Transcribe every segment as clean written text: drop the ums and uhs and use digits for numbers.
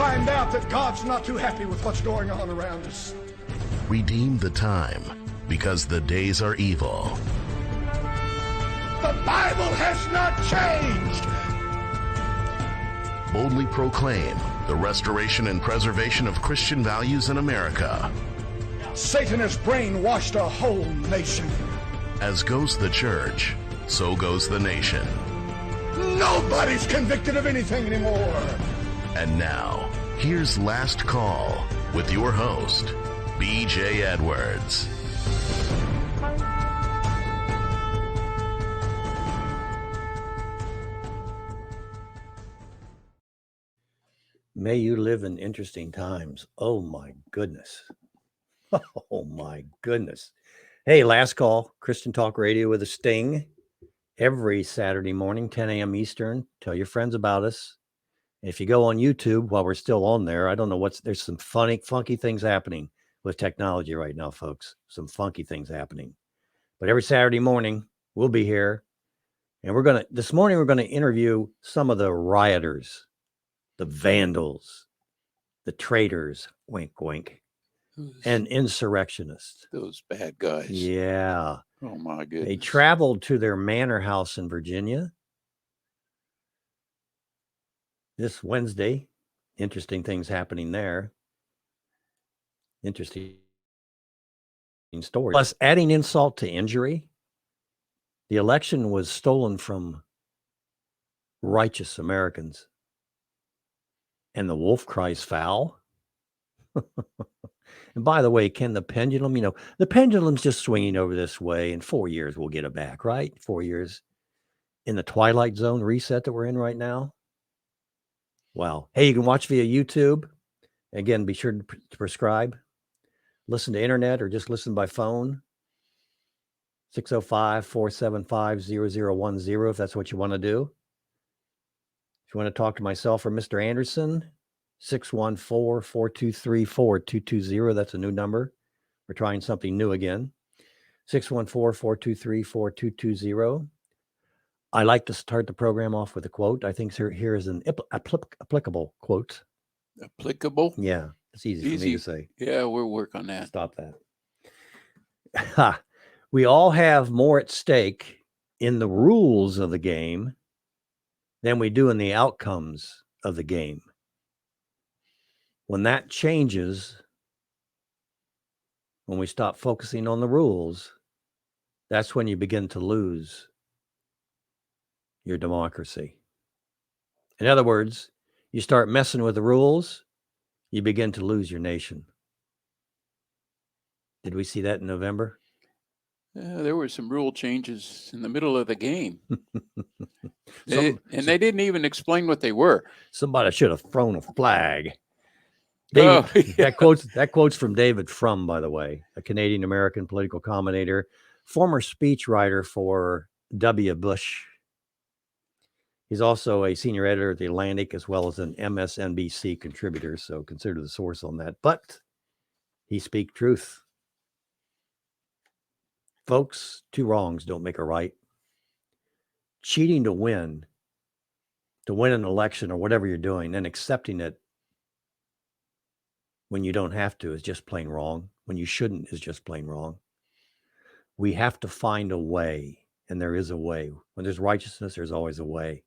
find out that God's not too happy with what's going on around us. Redeem the time, because the days are evil. The Bible has not changed. Boldly proclaim the restoration and preservation of Christian values in America. Satan has brainwashed a whole nation. As goes the church, so goes the nation. Nobody's convicted of anything anymore. And now, here's Last Call with your host, B.J. Edwards. May you live in interesting times. Oh my goodness. Oh my goodness. Hey, Last Call, Christian Talk Radio with a sting. Every Saturday morning, 10 a.m. Eastern. Tell your friends about us. If you go on YouTube while we're still on there, I don't know there's some funky things happening with technology right now, folks. Some funky things happening. But every Saturday morning, we'll be here. And this morning, we're going to interview some of the rioters, the vandals, the traitors, wink, wink, and insurrectionists. Those bad guys. Yeah. Oh, my goodness. They traveled to their manor house in Virginia this Wednesday. Interesting things happening there. Interesting story. Plus, adding insult to injury, the election was stolen from righteous Americans. And the wolf cries foul. And by the way, can the pendulum, the pendulum's just swinging over this way. In 4 years, we'll get it back, right? 4 years in the twilight zone reset that we're in right now. Wow. Hey, you can watch via YouTube. Again, be sure to prescribe. Listen to internet or just listen by phone. 605-475-0010 if that's what you want to do. If you want to talk to myself or Mr. Anderson, 614-423-4220. That's a new number. We're trying something new again. 614-423-4220. I like to start the program off with a quote. I think here is an applicable quote. Applicable? Yeah, it's easy for me to say. Yeah, we'll work on that. Stop that. We all have more at stake in the rules of the game than we do in the outcomes of the game. When that changes, when we stop focusing on the rules, that's when you begin to lose your democracy. In other words, you start messing with the rules, you begin to lose your nation. Did we see that in November? There were some rule changes in the middle of the game. They didn't even explain what they were. Somebody should have thrown a flag. Yeah. That quote's from David Frum, by the way, a Canadian-American political commentator, former speechwriter for W. Bush. He's also a senior editor at The Atlantic as well as an MSNBC contributor, so consider the source on that. But he speaks truth. Folks, two wrongs don't make a right. Cheating to win an election or whatever you're doing, and accepting it when you don't have to is just plain wrong. When you shouldn't is just plain wrong. We have to find a way, and there is a way. When there's righteousness, there's always a way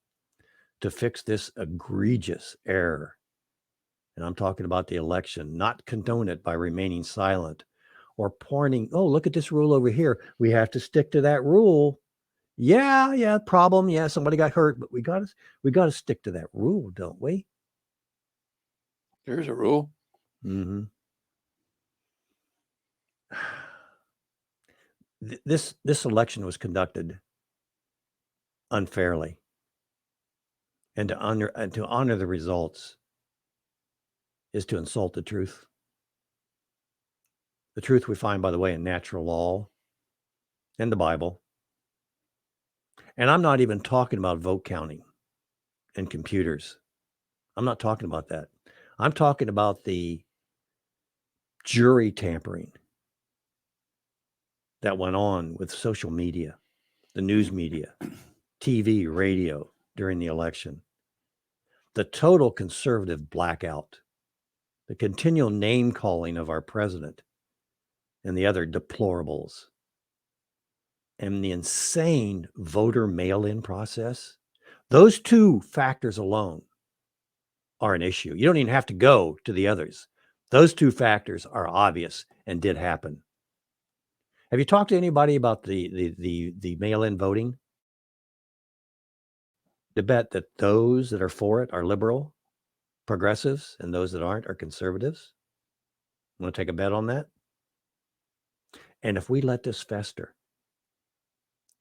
to fix this egregious error. And I'm talking about the election, not condone it by remaining silent or pointing, oh, look at this rule over here. We have to stick to that rule. Yeah, problem. Yeah, somebody got hurt, but we got to stick to that rule, don't we? There's a rule. Mm-hmm. This election was conducted unfairly, and to honor the results is to insult the truth. The truth we find, by the way, in natural law and the Bible. And I'm not even talking about vote counting and computers. I'm not talking about that. I'm talking about the jury tampering that went on with social media, the news media, TV, radio during the election. The total conservative blackout the continual name calling of our president and the other deplorables, and the insane voter mail-in process, those two factors alone are an issue. You don't even have to go to the others. Those two factors are obvious and did happen. Have you talked to anybody about the mail-in voting? To bet that those that are for it are liberal, progressives, and those that aren't are conservatives. Want to take a bet on that? And if we let this fester,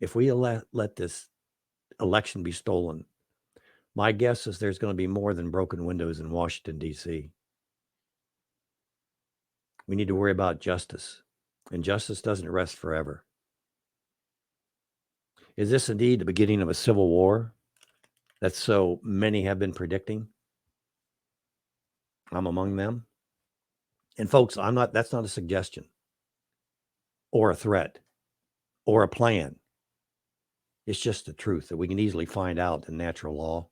if we let this election be stolen, my guess is there's going to be more than broken windows in Washington, D.C. We need to worry about justice, and justice doesn't rest forever. Is this indeed the beginning of a civil war that so many have been predicting? I'm among them. And folks, that's not a suggestion or a threat or a plan. It's just the truth that we can easily find out in natural law.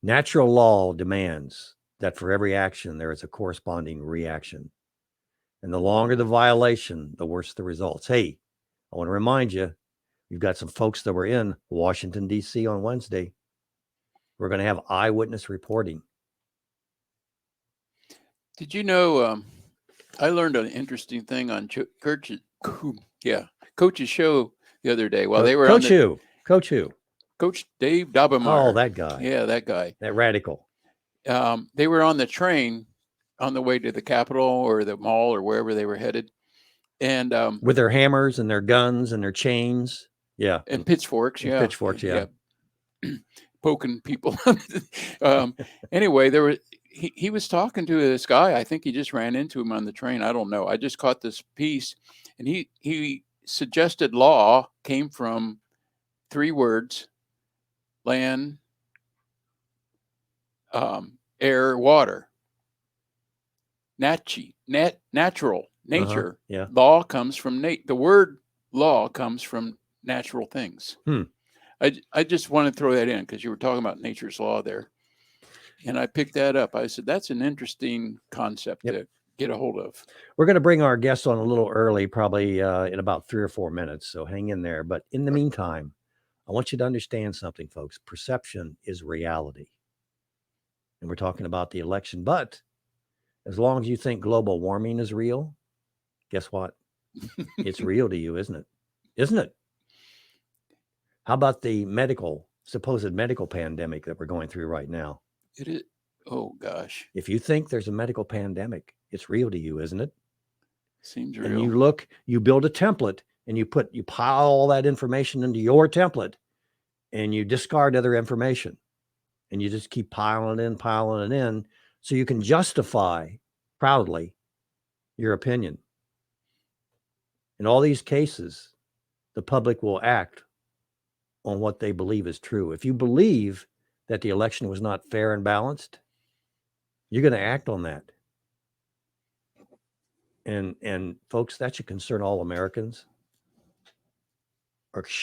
Natural law demands that for every action, there is a corresponding reaction. And the longer the violation, the worse the results. Hey, I want to remind you, you've got some folks that were in Washington, D.C. on Wednesday. We're going to have eyewitness reporting. Did you know, I learned an interesting thing on Coach's show the other day while they were Coach who? Coach Dave Dobermeyer. Oh, that guy. Yeah, that guy. That radical. They were on the train on the way to the Capitol or the mall or wherever they were headed. And with their hammers and their guns and their chains. Yeah. And pitchforks. Yeah. Pitchforks. Yeah. Poking people. Anyway, he was talking to this guy. I think he just ran into him on the train. I don't know. I just caught this piece, and he suggested law came from 3 words: land, air, water. Natural, nature. Yeah. Law comes from the word law comes from natural things. I just want to throw that in because you were talking about nature's law there. And I picked that up. I said, that's an interesting concept to get a hold of. We're going to bring our guests on a little early, probably in about 3 or 4 minutes. So hang in there. But in the meantime, I want you to understand something, folks. Perception is reality. And we're talking about the election. But as long as you think global warming is real, guess what? It's real to you, isn't it? Isn't it? How about the supposed medical pandemic that we're going through right now? It is. Oh, gosh. If you think there's a medical pandemic, it's real to you, isn't it? Seems real. And you build a template and you pile all that information into your template and you discard other information and you just keep piling it in so you can justify proudly your opinion. In all these cases, the public will act on what they believe is true. If you believe that the election was not fair and balanced, you're going to act on that. And folks, that should concern all Americans,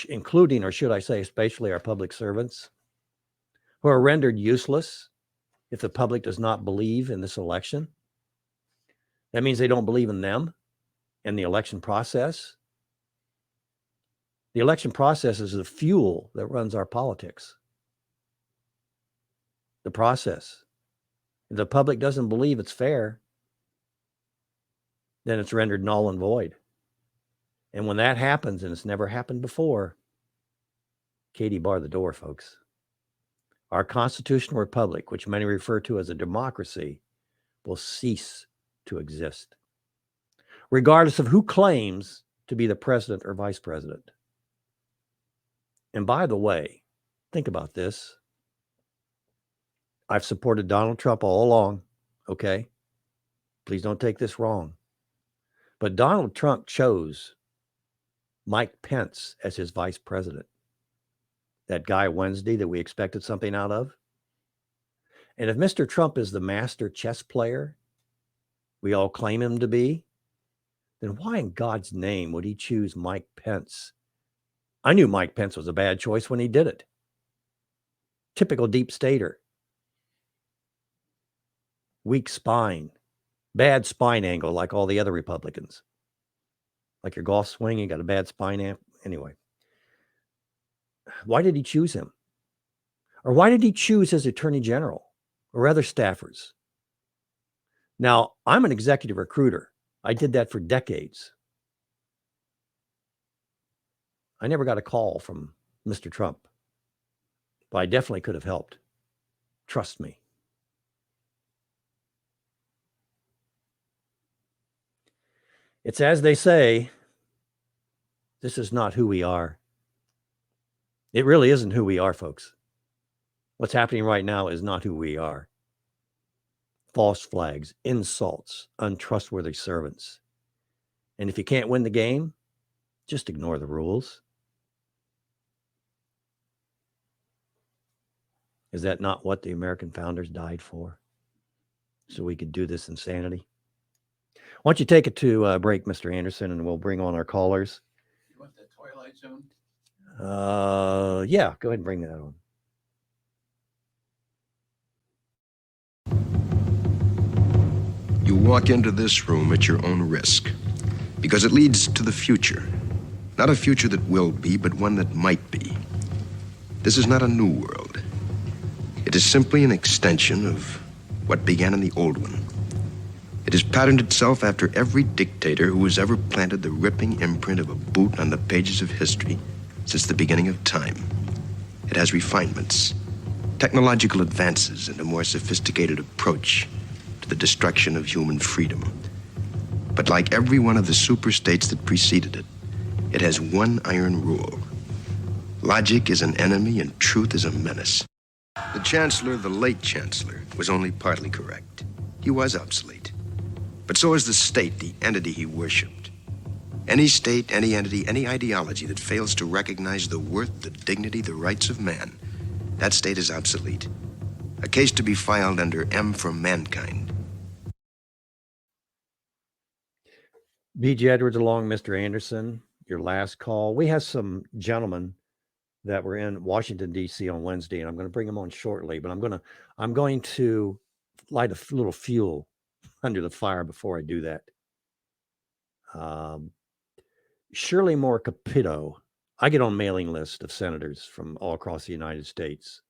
including, or should I say, especially our public servants, who are rendered useless if the public does not believe in this election. That means they don't believe in them and the election process. The election process is the fuel that runs our politics. The process. If the public doesn't believe it's fair, then it's rendered null and void. And when that happens, and it's never happened before, Katie, bar the door, folks. Our constitutional republic, which many refer to as a democracy, will cease to exist, regardless of who claims to be the president or vice president. And by the way, think about this. I've supported Donald Trump all along, okay? Please don't take this wrong. But Donald Trump chose Mike Pence as his vice president. That guy Wednesday that we expected something out of. And if Mr. Trump is the master chess player we all claim him to be, then why in God's name would he choose Mike Pence? I knew Mike Pence was a bad choice when he did it. Typical deep stater. weak spine, bad spine angle, like all the other Republicans. Like your golf swing, you got a bad spine anyway. Why did he choose him? Or why did he choose his attorney general or other staffers? Now, I'm an executive recruiter. I did that for decades. I never got a call from Mr. Trump, but I definitely could have helped. Trust me. It's as they say, this is not who we are. It really isn't who we are, folks. What's happening right now is not who we are. False flags, insults, untrustworthy servants. And if you can't win the game, just ignore the rules. Is that not what the American founders died for? So we could do this insanity? Why don't you take it to break, Mr. Anderson, and we'll bring on our callers. You want the Twilight Zone? Yeah, go ahead and bring that on. You walk into this room at your own risk, because it leads to the future. Not a future that will be, but one that might be. This is not a new world. It is simply an extension of what began in the old one. It has patterned itself after every dictator who has ever planted the ripping imprint of a boot on the pages of history since the beginning of time. It has refinements, technological advances, and a more sophisticated approach to the destruction of human freedom. But like every one of the superstates that preceded it, it has one iron rule. Logic is an enemy and truth is a menace. The Chancellor, the late Chancellor, was only partly correct. He was obsolete. But so is the state, the entity he worshipped. Any state, any entity, any ideology that fails to recognize the worth, the dignity, the rights of man, that state is obsolete. A case to be filed under M for Mankind. B.J. Edwards along, Mr. Anderson, your last call. We have some gentlemen that were in Washington, D.C. on Wednesday, and I'm going to bring them on shortly, but I'm going to light a little fuel under the fire before I do that. Shirley Moore Capito, I get on mailing list of senators from all across the United States.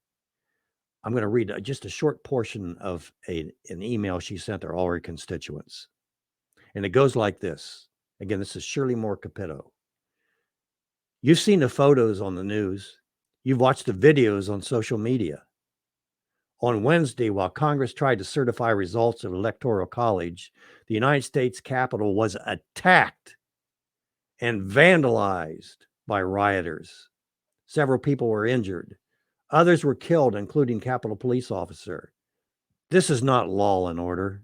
I'm going to read just a short portion of an email she sent to all her constituents. And it goes like this. Again, this is Shirley Moore Capito. You've seen the photos on the news. You've watched the videos on social media. On Wednesday, while Congress tried to certify results of Electoral College, the United States Capitol was attacked and vandalized by rioters. Several people were injured. Others were killed, including Capitol Police officer. This is not law and order.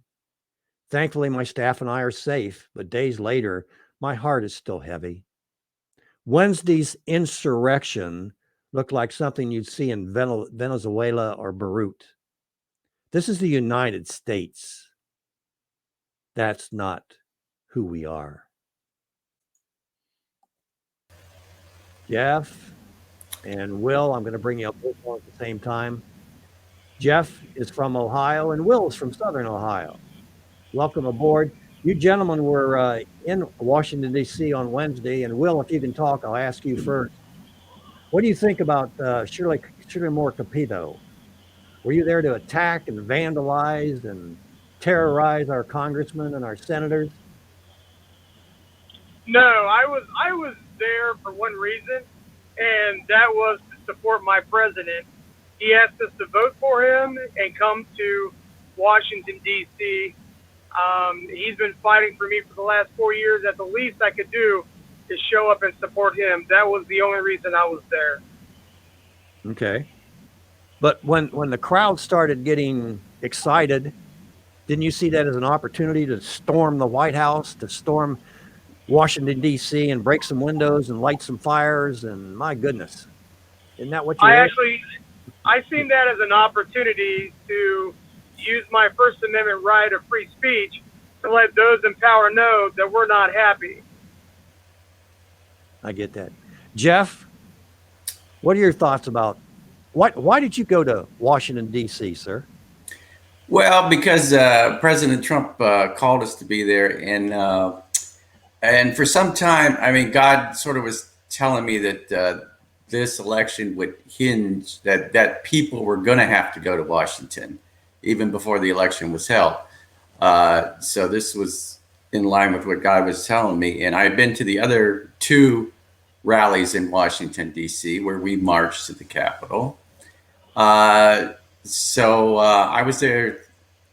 Thankfully, my staff and I are safe, but days later, my heart is still heavy. Wednesday's insurrection looked like something you'd see in Venezuela or Beirut. This is the United States. That's not who we are. Jeff and Will, I'm going to bring you up both at the same time. Jeff is from Ohio and Will is from Southern Ohio. Welcome aboard. You gentlemen were in Washington, D.C. on Wednesday, and Will, if you can talk, I'll ask you first. What do you think about Shirley Moore Capito? Were you there to attack and vandalize and terrorize our congressmen and our senators? No, I was there for one reason, and that was to support my president. He asked us to vote for him and come to Washington, D.C. He's been fighting for me for the last 4 years. At the least I could do is show up and support him. That was the only reason I was there. Okay. But when the crowd started getting excited, didn't you see that as an opportunity to storm the White House, to storm Washington, D.C., and break some windows and light some fires? And my goodness, isn't that what you I seen that as an opportunity to use my First Amendment right of free speech to let those in power know that we're not happy. I get that. Jeff, what are your thoughts about why did you go to Washington, D.C., sir? Well, because President Trump called us to be there, and for some time, I mean, God sort of was telling me that this election would hinge that people were going to have to go to Washington, even before the election was held. So this was in line with what God was telling me, and I've been to the other two rallies in Washington D.C. where we marched to the Capitol. So I was there,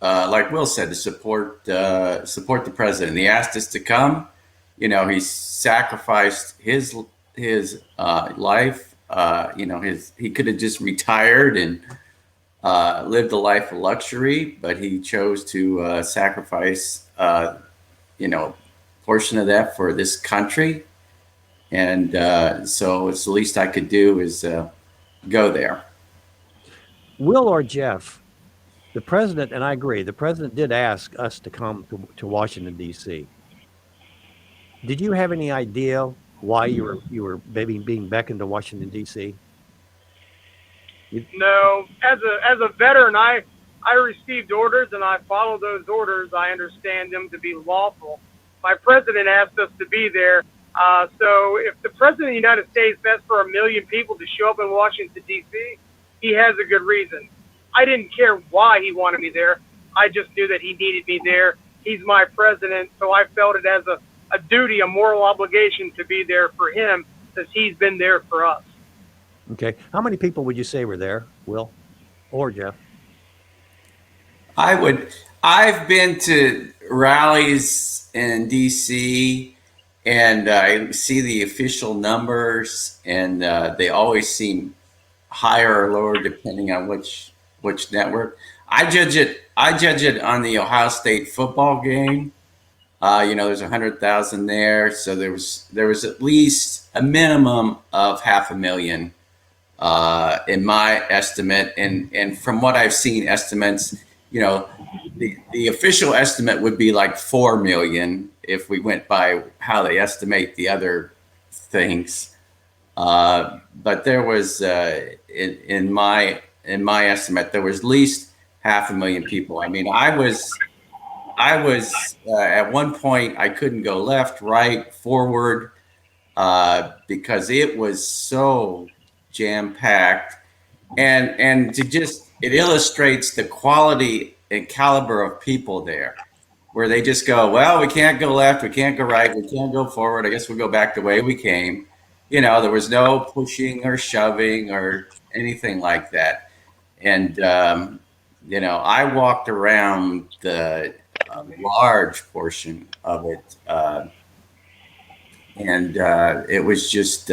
like Will said, to support the president. He asked us to come. You know, he sacrificed his life. You know, he could have just retired and lived a life of luxury, but he chose to sacrifice, you know, portion of that for this country. And so it's the least I could do is go there. Will or Jeff, the president, and I agree, the president did ask us to come to Washington, D.C. Did you have any idea why you were maybe being beckoned to Washington, D.C.? No, as a veteran, I received orders and I follow those orders. I understand them to be lawful. My president asked us to be there. So if the president of the United States asked for 1 million people to show up in Washington, D.C., he has a good reason. I didn't care why he wanted me there. I just knew that he needed me there. He's my president, so I felt it as a duty, a moral obligation to be there for him because he's been there for us. Okay. How many people would you say were there, Will or Jeff? I've been to rallies in DC, and I see the official numbers, and they always seem higher or lower depending on which network. I judge it on the Ohio State football game. You know, there's 100,000 there, so there was at least a minimum of 500,000 in my estimate, and from what I've seen, estimates, you know, the official estimate would be like 4 million if we went by how they estimate the other things. But there was in my estimate, there was at least 500,000 people. I mean, I was at one point I couldn't go left, right, forward because it was so jam-packed, and it illustrates the quality and caliber of people there, where they just go, well, we can't go left, we can't go right, we can't go forward, I guess we'll go back the way we came. You know, there was no pushing or shoving or anything like that. And you know, I walked around the large portion of it, and it was just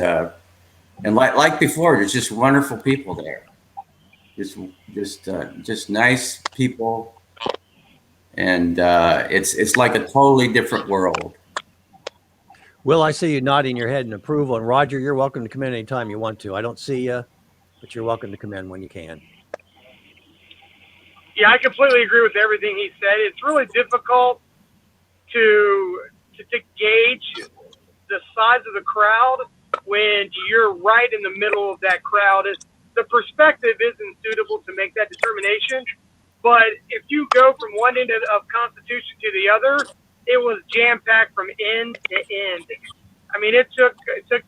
and like before, there's just wonderful people there, just nice people, and it's like a totally different world. Will, I see you nodding your head in approval, and Roger, you're welcome to come in anytime you want to. I don't see you, but you're welcome to come in when you can. Yeah, I completely agree with everything he said. It's really difficult to gauge the size of the crowd when you're right in the middle of that crowd. The perspective isn't suitable to make that determination. But if you go from one end of Constitution to the other, it was jam-packed from end to end. I mean, it took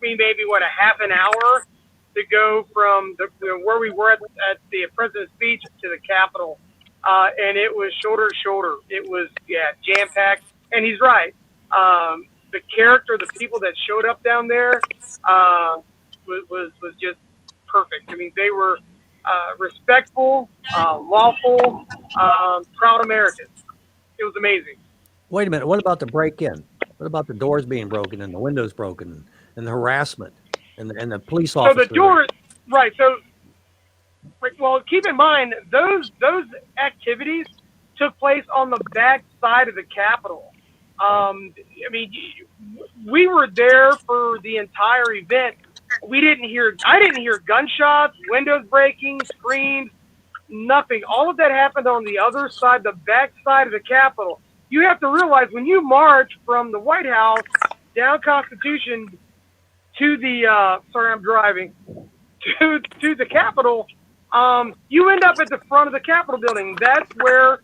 me maybe, a half an hour to go from where we were at the president's speech to the Capitol. And it was shoulder to shoulder. It was, jam-packed. And he's right. The character, the people that showed up down there was just perfect. I mean, they were respectful, lawful, proud Americans. It was amazing. Wait a minute. What about the break-in? What about the doors being broken and the windows broken and the harassment and the police officers? So the doors, right. So, well, keep in mind, those activities took place on the back side of the Capitol. I mean, we were there for the entire event. I didn't hear gunshots, windows breaking, screams, nothing. All of that happened on the other side, the back side of the Capitol. You have to realize when you march from the White House down Constitution to the to the Capitol, you end up at the front of the Capitol building. That's where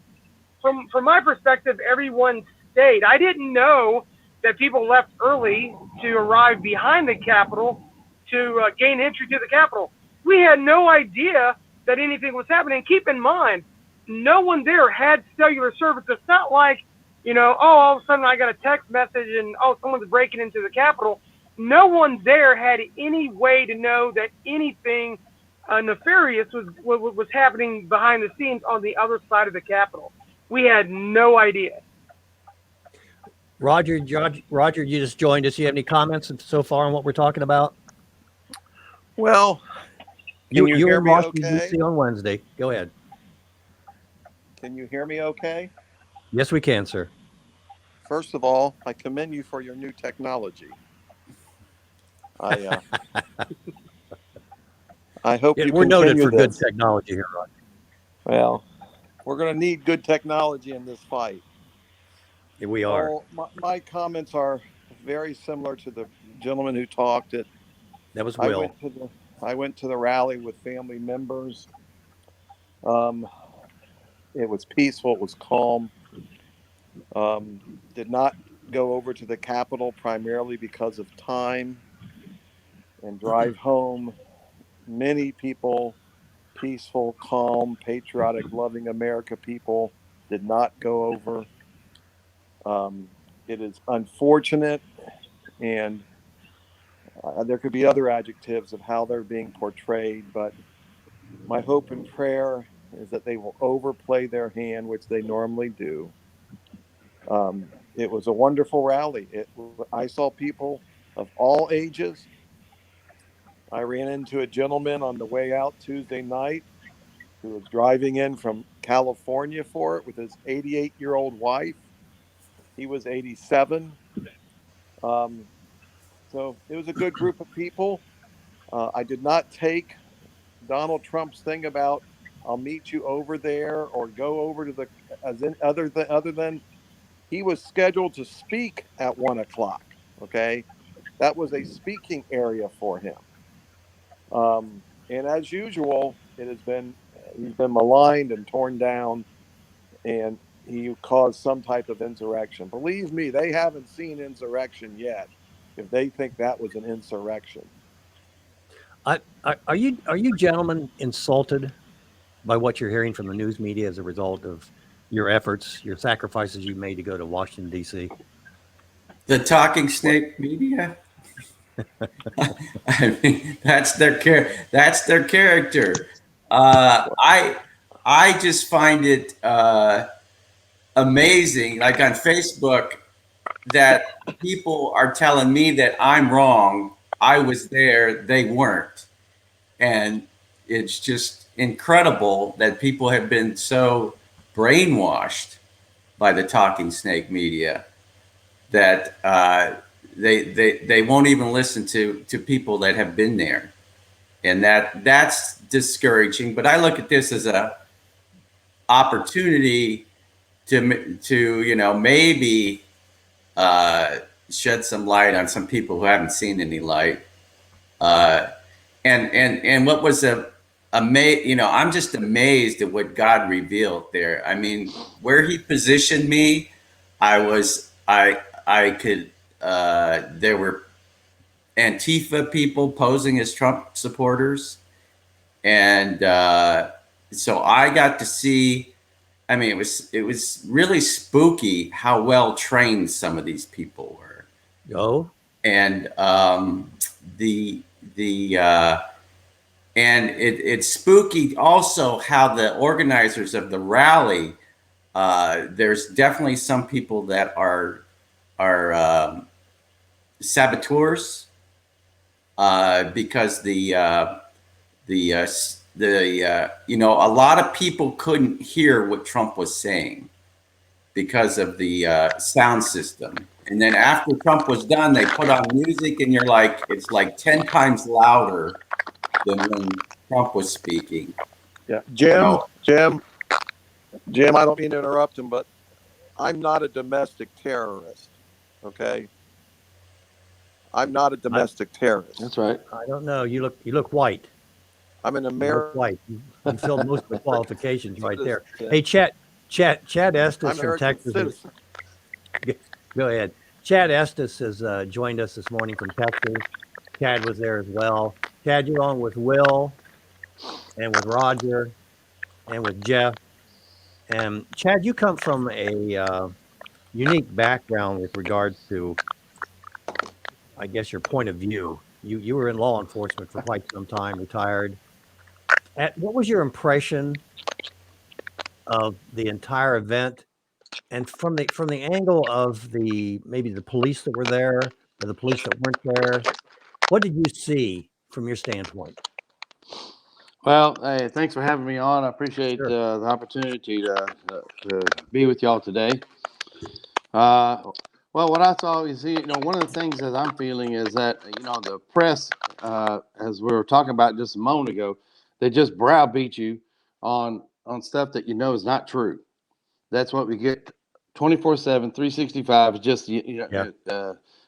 from my perspective, everyone stayed. I didn't know that people left early to arrive behind the Capitol to gain entry to the Capitol. We had no idea that anything was happening. Keep in mind, no one there had cellular service. It's not like, all of a sudden I got a text message and, someone's breaking into the Capitol. No one there had any way to know that anything nefarious was happening behind the scenes on the other side of the Capitol. We had no idea. Roger, you just joined us. You have any comments so far on what we're talking about? Well, you hear were in me Washington, okay? D.C. on Wednesday. Go ahead. Can you hear me okay? Yes, we can, sir. First of all, I commend you for your new technology. I hope you we're noted continue for this. good technology here, Roger. Well, we're going to need good technology in this fight. Yeah, we are. So my comments are very similar to the gentleman who talked. That was Will. I went to the rally with family members. It was peaceful. It was calm. Did not go over to the Capitol primarily because of time and drive home. Many people, peaceful, calm, patriotic, loving America people, did not go over. It is unfortunate, and there could be other adjectives of how they're being portrayed, but my hope and prayer is that they will overplay their hand, which they normally do. It was a wonderful rally. I saw people of all ages. I ran into a gentleman on the way out Tuesday night who was driving in from California for it with his 88-year-old wife. He was 87. So it was a good group of people. I did not take Donald Trump's thing about I'll meet you over there or go over to other than he was scheduled to speak at 1:00. Okay, that was a speaking area for him. And as usual, he's been maligned and torn down, and he caused some type of insurrection. Believe me, they haven't seen insurrection yet. If they think that was an insurrection, Are you gentlemen insulted by what you're hearing from the news media as a result of your efforts, your sacrifices you made to go to Washington, D.C.? The talking snake media. I mean, that's their character. I just find it amazing, like on Facebook, that people are telling me that I'm wrong. I was there, they weren't. And it's just incredible that people have been so brainwashed by the talking snake media that they won't even listen to people that have been there. And that's discouraging. But I look at this as a opportunity to maybe shed some light on some people who haven't seen any light. And what was I'm just amazed at what God revealed there. I mean, where He positioned me, I could. There were Antifa people posing as Trump supporters, and so I got to see. I mean, it was really spooky how well trained some of these people were. Oh, and and it's spooky also how the organizers of the rally. There's definitely some people that are saboteurs because a lot of people couldn't hear what Trump was saying because of the sound system. And then after Trump was done, they put on music, and it's like 10 times louder than when Trump was speaking. Yeah, Jim, I don't mean to interrupt him, but I'm not a domestic terrorist. Okay, I'm not a domestic terrorist. That's right. I don't know. You look white. I'm an You look American. white. You filled most of the qualifications right there. Hey, Chet, Chad Estes from American Texas. citizen. Go ahead. Chad Estes has joined us this morning from Texas. Chad was there as well. Chad, you're on with Will and with Roger and with Jeff. And Chad, you come from a unique background with regards to, I guess, your point of view. You were in law enforcement for quite some time, retired. What was your impression of the entire event? And from the angle of maybe the police that were there or the police that weren't there, what did you see from your standpoint? Well, hey, thanks for having me on. I appreciate Sure. the opportunity to be with y'all today. Well, what I saw is, one of the things that I'm feeling is that, the press, as we were talking about just a moment ago, they just browbeat you on stuff that is not true. That's what we get 24/7, 365. Is just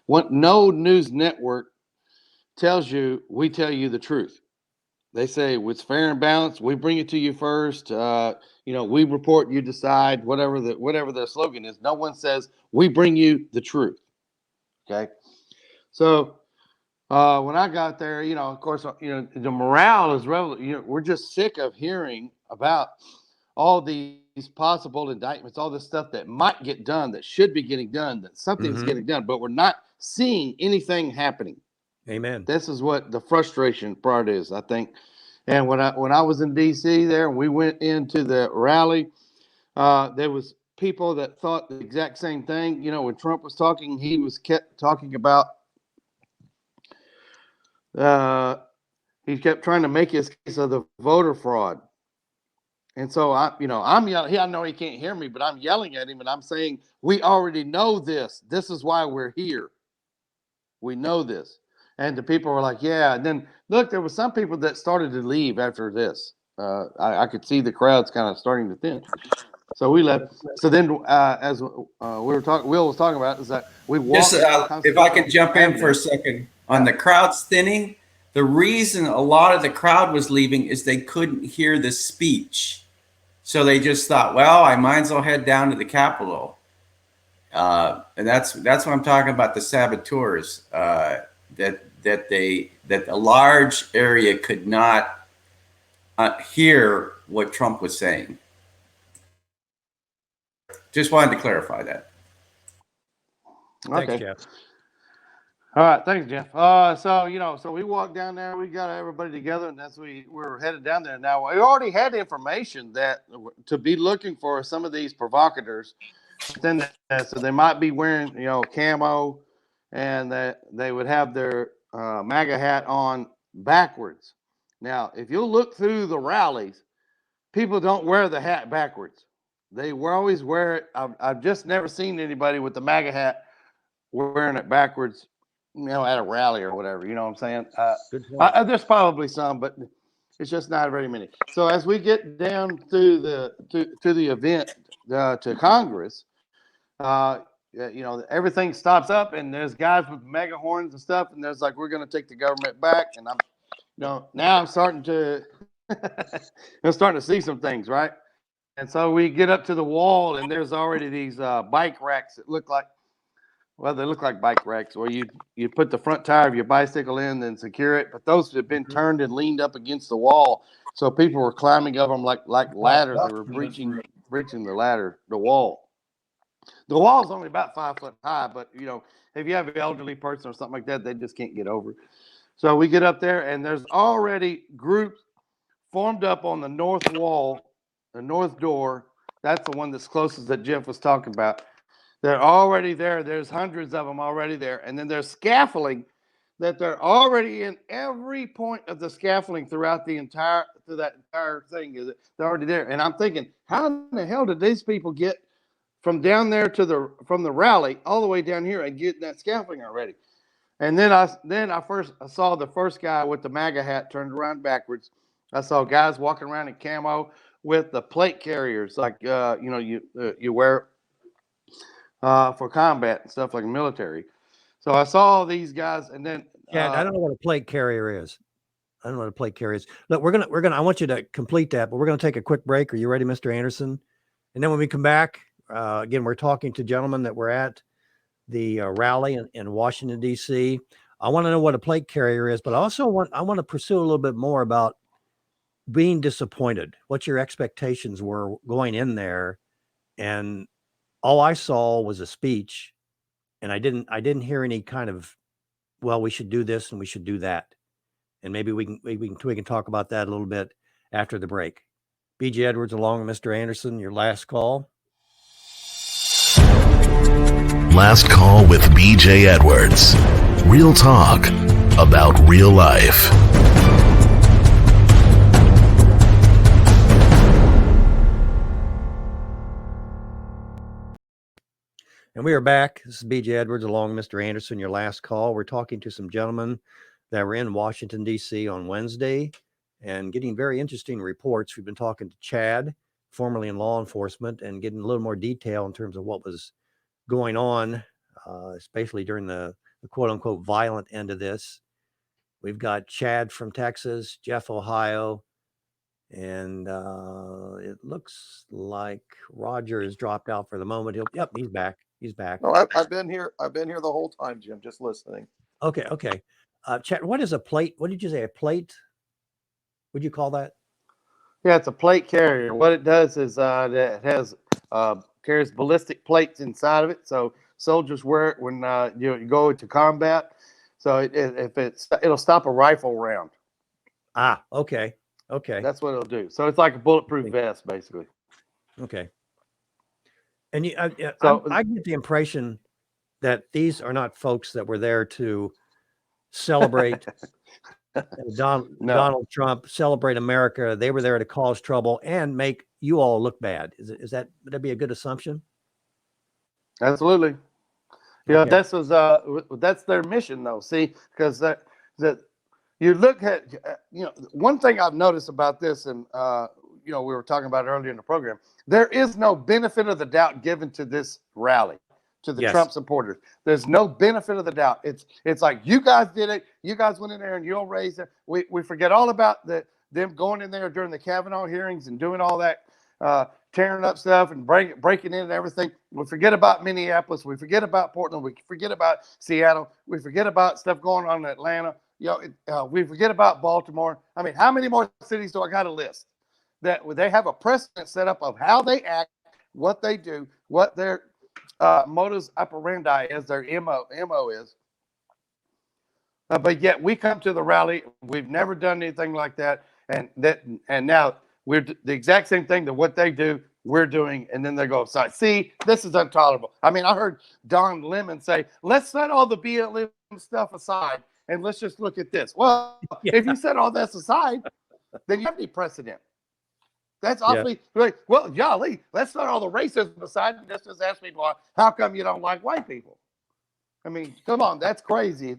what no news network tells you. We tell you the truth. They say it's fair and balanced. We bring it to you first. We report, you decide. Whatever the slogan is. No one says we bring you the truth. Okay. So when I got there, of course, the morale is we're just sick of hearing about all these possible indictments, all this stuff that might get done, that should be getting done, that something's getting done, but we're not seeing anything happening. Amen. This is what the frustration part is, I think. And when I was in D.C. there, and we went into the rally, there was people that thought the exact same thing. When Trump was talking, he kept talking about. He kept trying to make his case of the voter fraud. And so I'm yelling. I know he can't hear me, but I'm yelling at him, and I'm saying, we already know this. This is why we're here. We know this. And the people were like, yeah. And then, look, there were some people that started to leave after this. I could see the crowds kind of starting to thin. So we left. So then, as we were talking, Will was talking about, is that we walked. If I could jump in for a second on the crowds thinning, the reason a lot of the crowd was leaving is they couldn't hear the speech. So they just thought, well, I might as well head down to the Capitol. And that's what I'm talking about, the saboteurs, that a large area could not hear what Trump was saying. Just wanted to clarify that. Thanks, Okay. Jeff. All right, thanks, Jeff. So we walked down there, we got everybody together, and we were headed down there. Now, we already had information that to be looking for some of these provocateurs. So they might be wearing, camo, and that they would have their MAGA hat on backwards. Now, if you look through the rallies, people don't wear the hat backwards. They always wear it. I've just never seen anybody with the MAGA hat wearing it backwards, at a rally or whatever. You know what I'm saying? Good point. There's probably some, but it's just not very many. So as we get down to the event to Congress, everything stops up, and there's guys with mega horns and stuff, and there's like, we're going to take the government back. And now I'm starting to see some things, right? And so we get up to the wall, and there's already these bike racks that look like bike racks where you put the front tire of your bicycle in and secure it. But those have been turned and leaned up against the wall, so people were climbing up them like ladders. They were breaching the wall. The wall is only about 5 foot high, but if you have an elderly person or something like that, they just can't get over. So we get up there, and there's already groups formed up on the north wall, the north door. That's the one that's closest that Jeff was talking about. They're already there. There's hundreds of them already there. And then there's scaffolding that they're already in every point of the scaffolding throughout that entire thing. They're already there. And I'm thinking, how in the hell did these people get from down there from the rally all the way down here and get that scaffolding already? And then I saw the first guy with the MAGA hat turned around backwards. I saw guys walking around in camo with the plate carriers, like you wear for combat and stuff, like military. So I saw these guys, and then I don't know what a plate carrier is. I don't know what a plate carrier is. Look, we're gonna. I want you to complete that, but we're gonna take a quick break. Are you ready, Mr. Anderson? And then when we come back, again, we're talking to gentlemen that were at the rally in Washington, D.C. I want to know what a plate carrier is, but I want to pursue a little bit more about being disappointed, what your expectations were going in there. And all I saw was a speech, and I didn't hear any kind of, well, we should do this and we should do that. And maybe we can talk about that a little bit after the break. BJ Edwards along with Mr. Anderson, your last call. Last call with BJ Edwards. Real talk about real life. And we are back. This is BJ Edwards along with Mr. Anderson, your last call. We're talking to some gentlemen that were in Washington, D.C. on Wednesday and getting very interesting reports. We've been talking to Chad, formerly in law enforcement, and getting a little more detail in terms of what was going on, especially during the quote unquote violent end of this. We've got Chad from Texas, Jeff, Ohio, and it looks like Roger has dropped out for the moment. Yep, he's back. He's back. No, I've been here. I've been here the whole time, Jim, just listening. Okay. Chad, what is a plate? What did you say? A plate? What'd you call that? Yeah, it's a plate carrier. What it does is it has carries ballistic plates inside of it, so soldiers wear it when you go into combat. So it'll stop a rifle round. Ah, okay. That's what it'll do. So it's like a bulletproof vest, basically. Okay. And I get the impression that these are not folks that were there to celebrate Donald Trump, celebrate America. They were there to cause trouble and make you all look bad. Would that be a good assumption? Absolutely. Yeah, that's their mission, though. See, because that you look at, one thing I've noticed about this, and we were talking about it earlier in the program. There is no benefit of the doubt given to this rally, to the Trump supporters. There's no benefit of the doubt. It's like, you guys did it. You guys went in there and you'll raise it. We forget all about them going in there during the Kavanaugh hearings and doing all that, tearing up stuff and breaking in and everything. We forget about Minneapolis. We forget about Portland. We forget about Seattle. We forget about stuff going on in Atlanta. We forget about Baltimore. I mean, how many more cities do I got to list that they have a precedent set up of how they act, what they do, what their modus operandi is, their MO is. But yet we come to the rally. We've never done anything like that. And now we're the exact same thing that what they do, we're doing. And then they go aside. See, this is intolerable. I mean, I heard Don Lemon say, let's set all the BLM stuff aside and let's just look at this. Well, if you set all this aside, then you have any precedent. That's awfully like, well, golly, let's set all the racism aside and just ask people, how come you don't like white people? I mean, come on, that's crazy.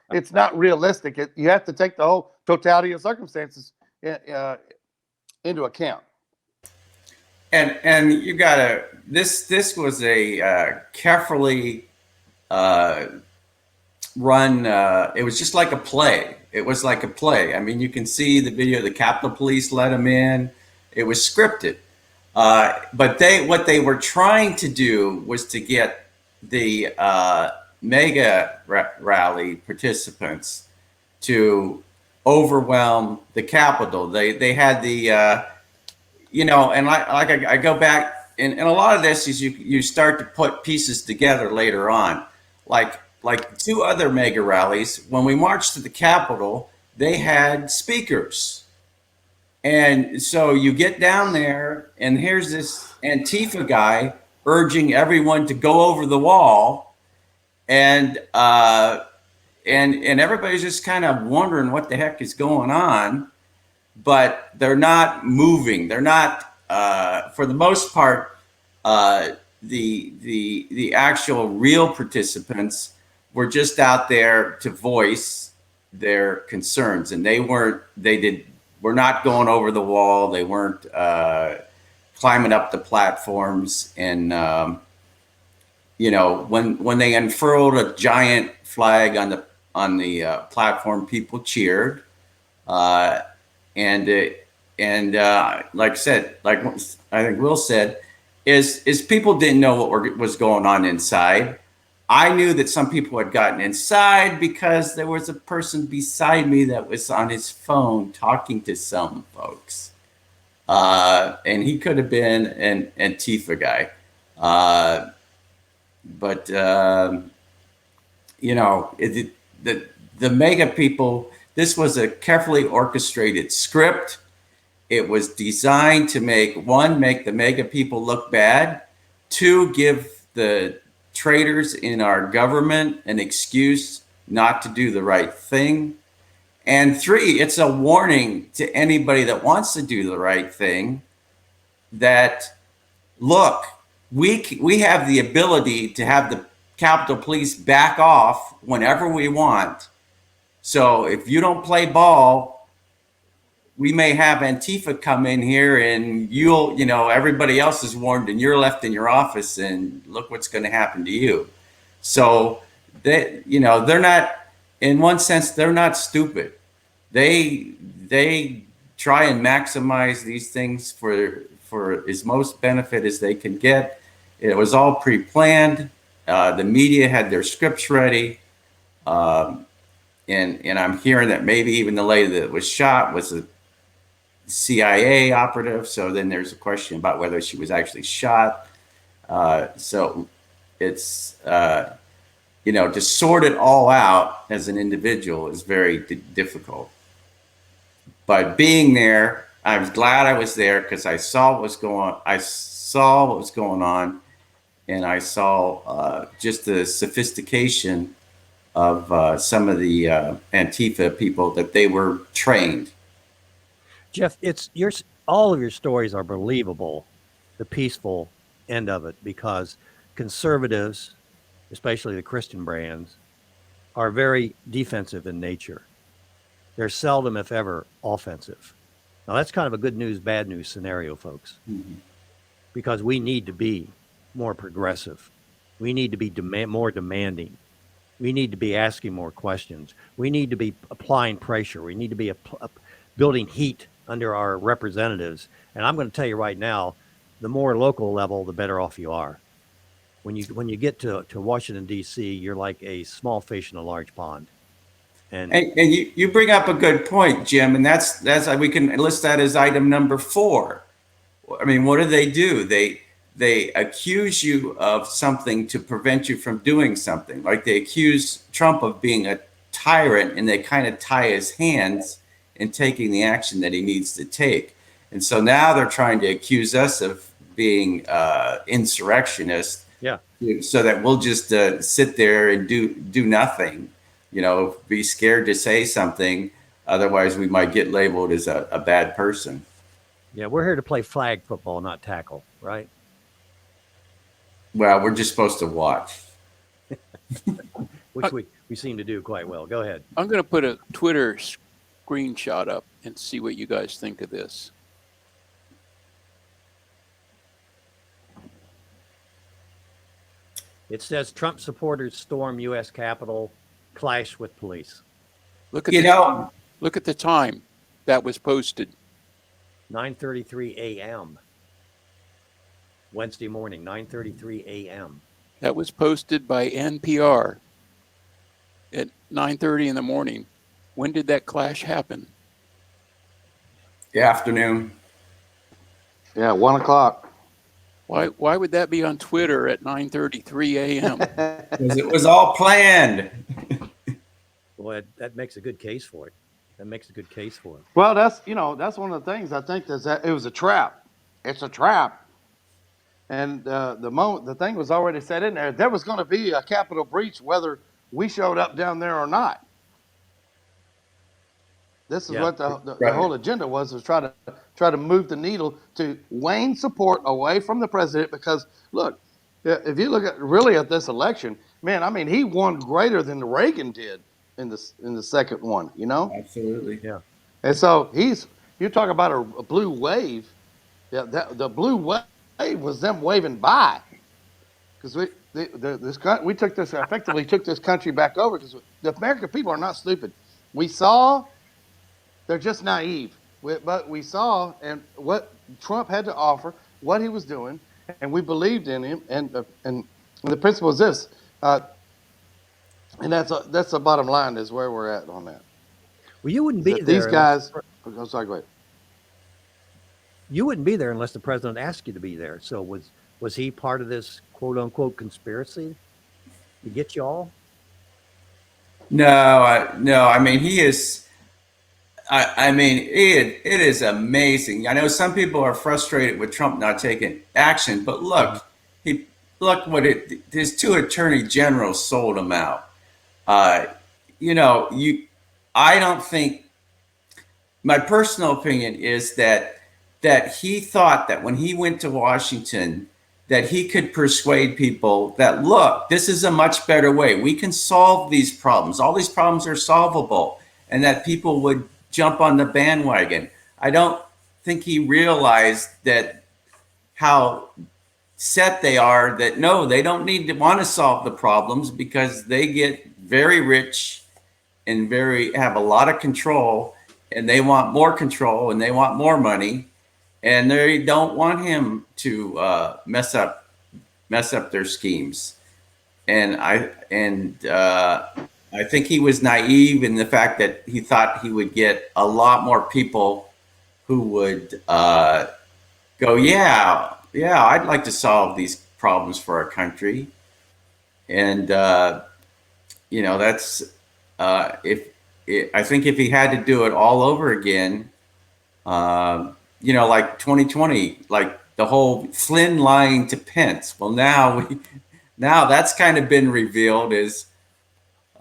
It's not realistic. You have to take the whole totality of circumstances into account. And you gotta, this was a carefully run, it was just like a play. It was like a play. I mean, you can see the video, the Capitol Police let them in. It was scripted. But what they were trying to do was to get the mega rally participants to overwhelm the Capitol. They had the, and I go back, and a lot of this is you start to put pieces together later on. Like two other mega rallies, when we marched to the Capitol, they had speakers. And so you get down there, and here's this Antifa guy urging everyone to go over the wall, and everybody's just kind of wondering what the heck is going on, but they're not moving. They're not, for the most part, the actual real participants were just out there to voice their concerns, and we're not going over the wall. They weren't climbing up the platforms. And, when they unfurled a giant flag on the platform, people cheered. And like I said, like I think Will said, is people didn't know what was going on inside. I knew that some people had gotten inside because there was a person beside me that was on his phone talking to some folks. And he could have been an Antifa guy. But you know, the mega people, this was a carefully orchestrated script. It was designed to make the mega people look bad, two, give the traitors in our government an excuse not to do the right thing, and three, it's a warning to anybody that wants to do the right thing that, look, we have the ability to have the Capitol Police back off whenever we want. So if you don't play ball, we may have Antifa come in here and everybody else is warned and you're left in your office and look what's going to happen to you. So they're not, in one sense, they're not stupid. They try and maximize these things for as most benefit as they can get. It was all pre-planned. The media had their scripts ready. And I'm hearing that maybe even the lady that was shot was a CIA operative. So then there's a question about whether she was actually shot. So it's, to sort it all out as an individual is very difficult. But being there, I was glad I was there because I saw what was going on, and I saw just the sophistication of some of the Antifa people, that they were trained. Jeff, all of your stories are believable, the peaceful end of it, because conservatives, especially the Christian brands, are very defensive in nature. They're seldom, if ever, offensive. Now, that's kind of a good news, bad news scenario, folks, because we need to be more progressive. We need to be more demanding. We need to be asking more questions. We need to be applying pressure. We need to be building heat under our representatives. And I'm going to tell you right now, the more local level, the better off you are. When you get to Washington, D.C., you're like a small fish in a large pond. And you bring up a good point, Jim, and that's we can list that as item number 4. I mean, what do? They accuse you of something to prevent you from doing something. Like they accuse Trump of being a tyrant, and they kind of tie his hands in taking the action that he needs to take. And so now they're trying to accuse us of being insurrectionists. Yeah. So that we'll just sit there and do nothing. Be scared to say something. Otherwise, we might get labeled as a bad person. Yeah, we're here to play flag football, not tackle, right? Well, we're just supposed to watch. Which we seem to do quite well. Go ahead. I'm going to put a Twitter screenshot up and see what you guys think of this. It says Trump supporters storm U.S. Capitol, clash with police. Look at the time that was posted. 9:33 a.m. Wednesday morning, 9:33 a.m. That was posted by NPR at 9:30 in the morning. When did that clash happen? The afternoon. Yeah, 1 o'clock. Why would that be on Twitter at 9:33 a.m.? Because it was all planned. Well, that makes a good case for it. Well, that's one of the things I think that it was a trap. It's a trap. And the thing was already set in there. There was going to be a Capitol breach whether we showed up down there or not. This is what the whole agenda was try to move the needle to wane support away from the president. Because look, if you look at this election, man, I mean, he won greater than Reagan did in the second one. Absolutely, yeah. And so you talk about a blue wave. Yeah, the blue wave was them waving by, because we took this country back over, because the American people are not stupid. We saw. They're just naive. But we saw and what Trump had to offer, what he was doing, and we believed in him. And the principle is this, and that's the bottom line is where we're at on that. Well, you wouldn't Is be that there these guys? I'm sorry, go ahead. You wouldn't be there unless the president asked you to be there. So was he part of this quote unquote conspiracy to get you all? No. I mean, he is. I mean, it is amazing. I know some people are frustrated with Trump not taking action, but look what his two attorney generals sold him out. You know, I don't think. My personal opinion is that he thought that when he went to Washington, that he could persuade people that, look, this is a much better way. We can solve these problems. All these problems are solvable, and that people would jump on the bandwagon. I don't think he realized that how set they are, that no, they don't need to want to solve the problems because they get very rich and have a lot of control, and they want more control and they want more money, and they don't want him to mess up their schemes. And I think he was naive in the fact that he thought he would get a lot more people who would go, yeah, I'd like to solve these problems for our country. And you know, that's I think if he had to do it all over again, you know, like 2020, like the whole Flynn lying to Pence. Well, now that's kind of been revealed as,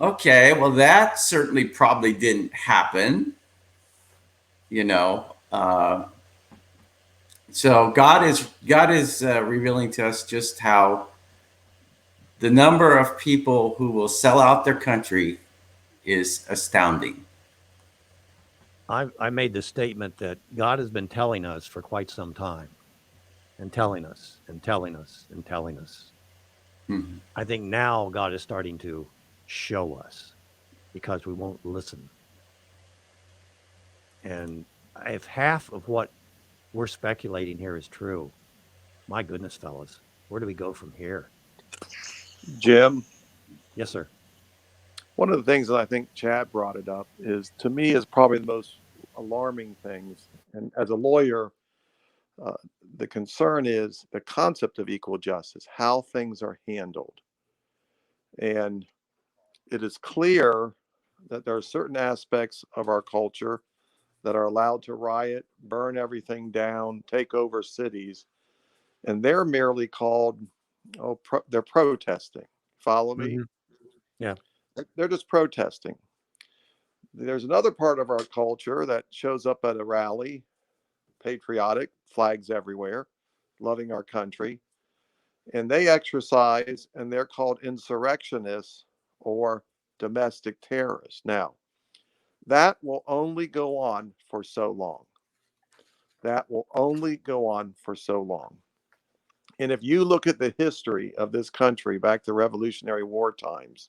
okay, well, that certainly probably didn't happen, you know. So God is revealing to us just how the number of people who will sell out their country is astounding. I made the statement that God has been telling us for quite some time, and telling us and telling us and telling us. Mm-hmm. I think now God is starting to show us because we won't listen. And if half of what we're speculating here is true, my goodness, fellas, where do we go from here? Jim? Yes, sir. One of the things that I think Chad brought it up is, to me, is probably the most alarming things. And as a lawyer, the concern is the concept of equal justice, how things are handled. And it is clear that there are certain aspects of our culture that are allowed to riot, burn everything down, take over cities, and they're merely called, they're protesting. Follow me? Mm-hmm. Yeah. They're just protesting. There's another part of our culture that shows up at a rally, patriotic, flags everywhere, loving our country, and they exercise, and they're called insurrectionists or domestic terrorists. Now, that will only go on for so long. That will only go on for so long. And if you look at the history of this country back to Revolutionary War times,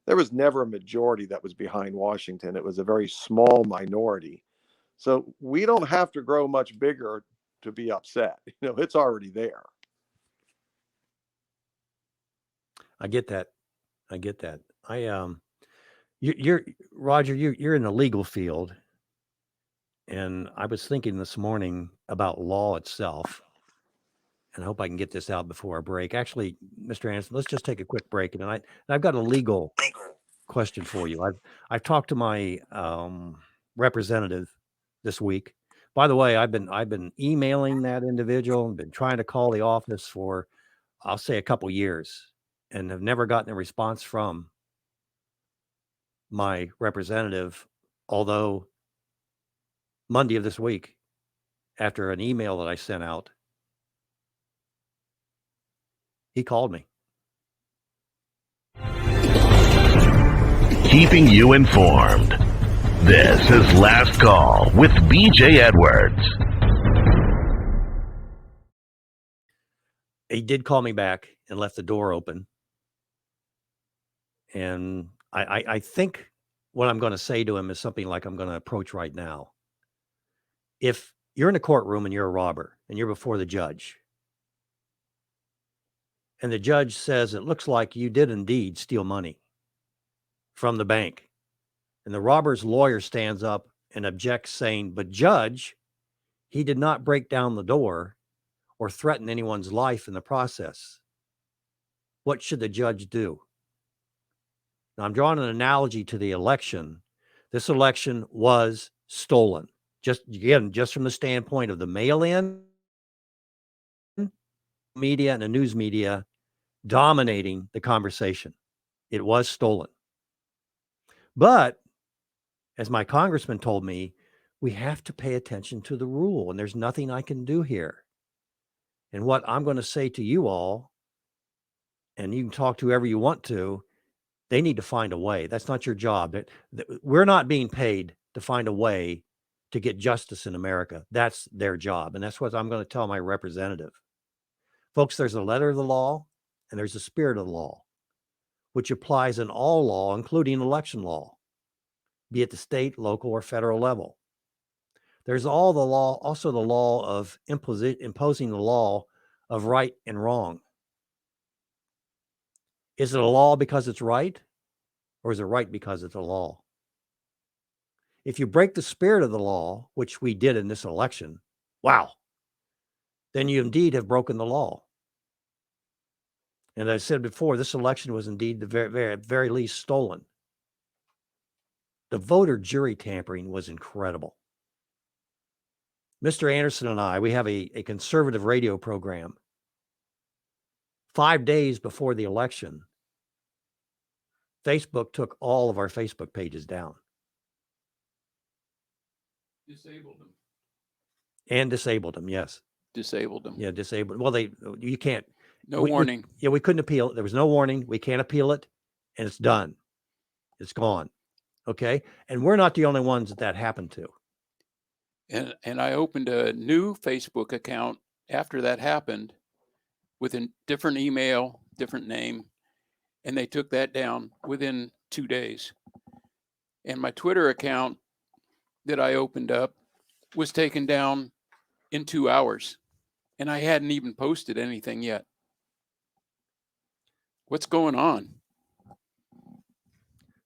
there was never a majority that was behind Washington. It was a very small minority. So we don't have to grow much bigger to be upset. You know, it's already there. I get that. You're Roger, you're in the legal field. And I was thinking this morning about law itself. And I hope I can get this out before our break. Actually, Mr. Anderson, let's just take a quick break. And I've got a legal question for you. I've talked to my representative this week. By the way, I've been emailing that individual and been trying to call the office for, I'll say, a couple years, and have never gotten a response from my representative. Although Monday of this week, after an email that I sent out, he called me. Keeping you informed. This is Last Call with BJ Edwards. He did call me back and left the door open. And I think what I'm going to say to him is something like I'm going to approach right now. If you're in a courtroom and you're a robber and you're before the judge, and the judge says, it looks like you did indeed steal money from the bank. And the robber's lawyer stands up and objects, saying, but judge, he did not break down the door or threaten anyone's life in the process. What should the judge do? Now, I'm drawing an analogy to the election. This election was stolen. Just from the standpoint of the mail-in media and the news media dominating the conversation. It was stolen. But as my congressman told me, we have to pay attention to the rule, and there's nothing I can do here. And what I'm going to say to you all, and you can talk to whoever you want to, they need to find a way. That's not your job. We're not being paid to find a way to get justice in America. That's their job. And that's what I'm going to tell my representative. Folks, there's a letter of the law and there's a spirit of the law, which applies in all law, including election law, be it the state, local, or federal level. There's also the law of imposing the law of right and wrong. Is it a law because it's right, or is it right because it's a law? If you break the spirit of the law, which we did in this election, wow, then you indeed have broken the law. And as I said before, this election was indeed the very least stolen. The voter jury tampering was incredible. Mr. Anderson and I, we have a conservative radio program. 5 days before the election, Facebook took all of our Facebook pages down. Disabled them. And disabled them, yes. Disabled them. Yeah, disabled. Well, you can't. No warning. We couldn't appeal it. There was no warning. We can't appeal it, and it's done. It's gone. Okay? And we're not the only ones that happened to. And I opened a new Facebook account after that happened with a different email, different name, and they took that down within 2 days. And my Twitter account that I opened up was taken down in 2 hours, and I hadn't even posted anything yet. What's going on?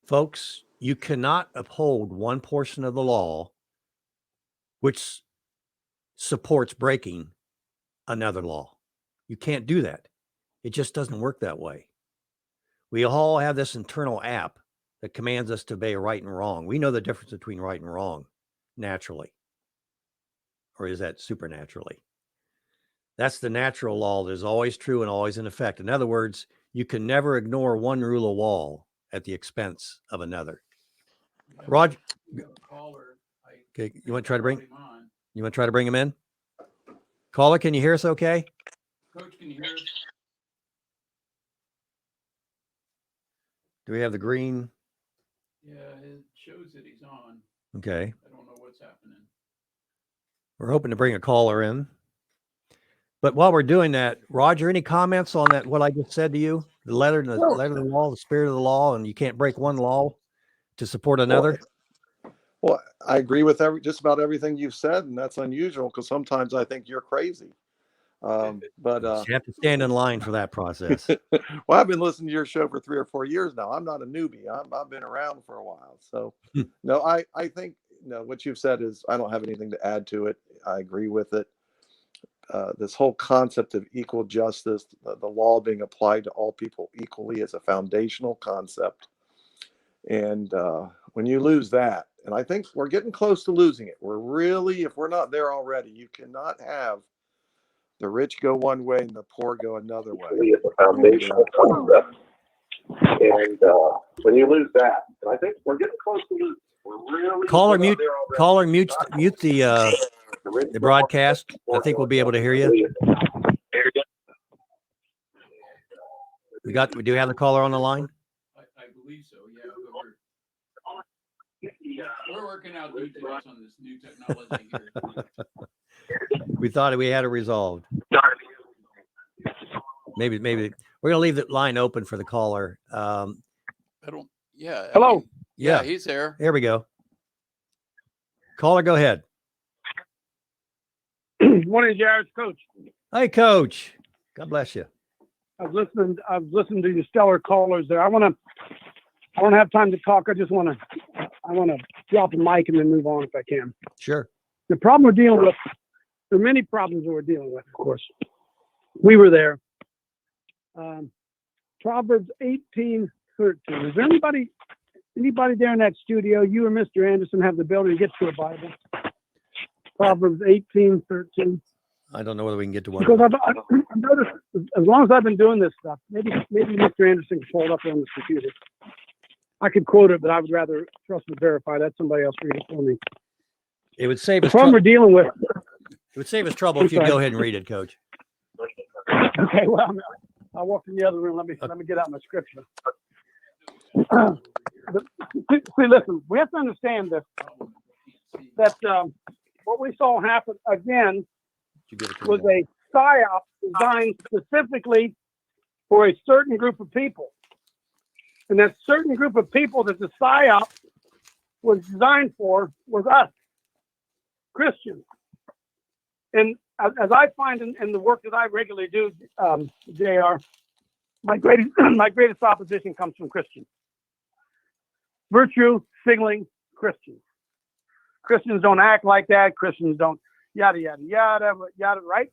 Folks, you cannot uphold one portion of the law which supports breaking another law. You can't do that. It just doesn't work that way. We all have this internal app that commands us to obey right and wrong. We know the difference between right and wrong naturally. Or is that supernaturally? That's the natural law that is always true and always in effect. In other words, you can never ignore one rule of law at the expense of another. Roger, okay, you want to try to bring him in? Caller, can you hear us okay? Coach, can you hear us? Do we have the green? Yeah, it shows that he's on. Okay. I don't know what's happening. We're hoping to bring a caller in. But while we're doing that, Roger, any comments on that, what I just said to you? The letter of the law, the spirit of the law, and you can't break one law to support another? Well, I agree with just about everything you've said, and that's unusual because sometimes I think you're crazy. But you have to stand in line for that process. Well, I've been listening to your show for 3 or 4 years now. I'm not a newbie. I've been around for a while. So no, I think what you've said is, I don't have anything to add to it. I agree with it. This whole concept of equal justice, the law being applied to all people equally, is a foundational concept. And when you lose that, and I think we're getting close to losing it. We're really, if we're not there already, you cannot have the rich go one way and the poor go another way. It's a foundational concept. And when you lose that, and I think we're getting close to losing it. We're really caller mute the broadcast. I think we'll be able to hear you. We do have the caller on the line? I believe so, yeah. We're working out details on this new technology here. We thought we had it resolved. Maybe we're going to leave the line open for the caller. Hello. Yeah, he's there. Here we go. Caller, go ahead. Morning, Jared, Coach. Hey, Coach. God bless you. I've listened to your stellar callers there. I don't have time to talk. I want to drop a mic and then move on if I can. Sure. The problem we're dealing with, there are many problems that we're dealing with, of course. We were there. Proverbs 18:13. Is there anybody there in that studio, you or Mr. Anderson, have the ability to get to a Bible? Proverbs 18:13. I don't know whether we can get to one. Because I've noticed, as long as I've been doing this stuff, maybe Mr. Anderson can pull it up on the computer. I could quote it, but I would rather trust and verify. Let somebody else read it for me. It would save us. The problem we're dealing with. It would save us trouble if you go ahead and read it, Coach. Okay, well, I walked in the other room. Let me get out my scripture. See, listen, we have to understand this. That what we saw happen again was a psyop designed specifically for a certain group of people. And that certain group of people that the psyop was designed for was us, Christians. And as I find in the work that I regularly do, JR, my greatest opposition comes from Christians. Virtue signaling Christians. Christians don't act like that. Christians don't yada, yada, yada, yada, right?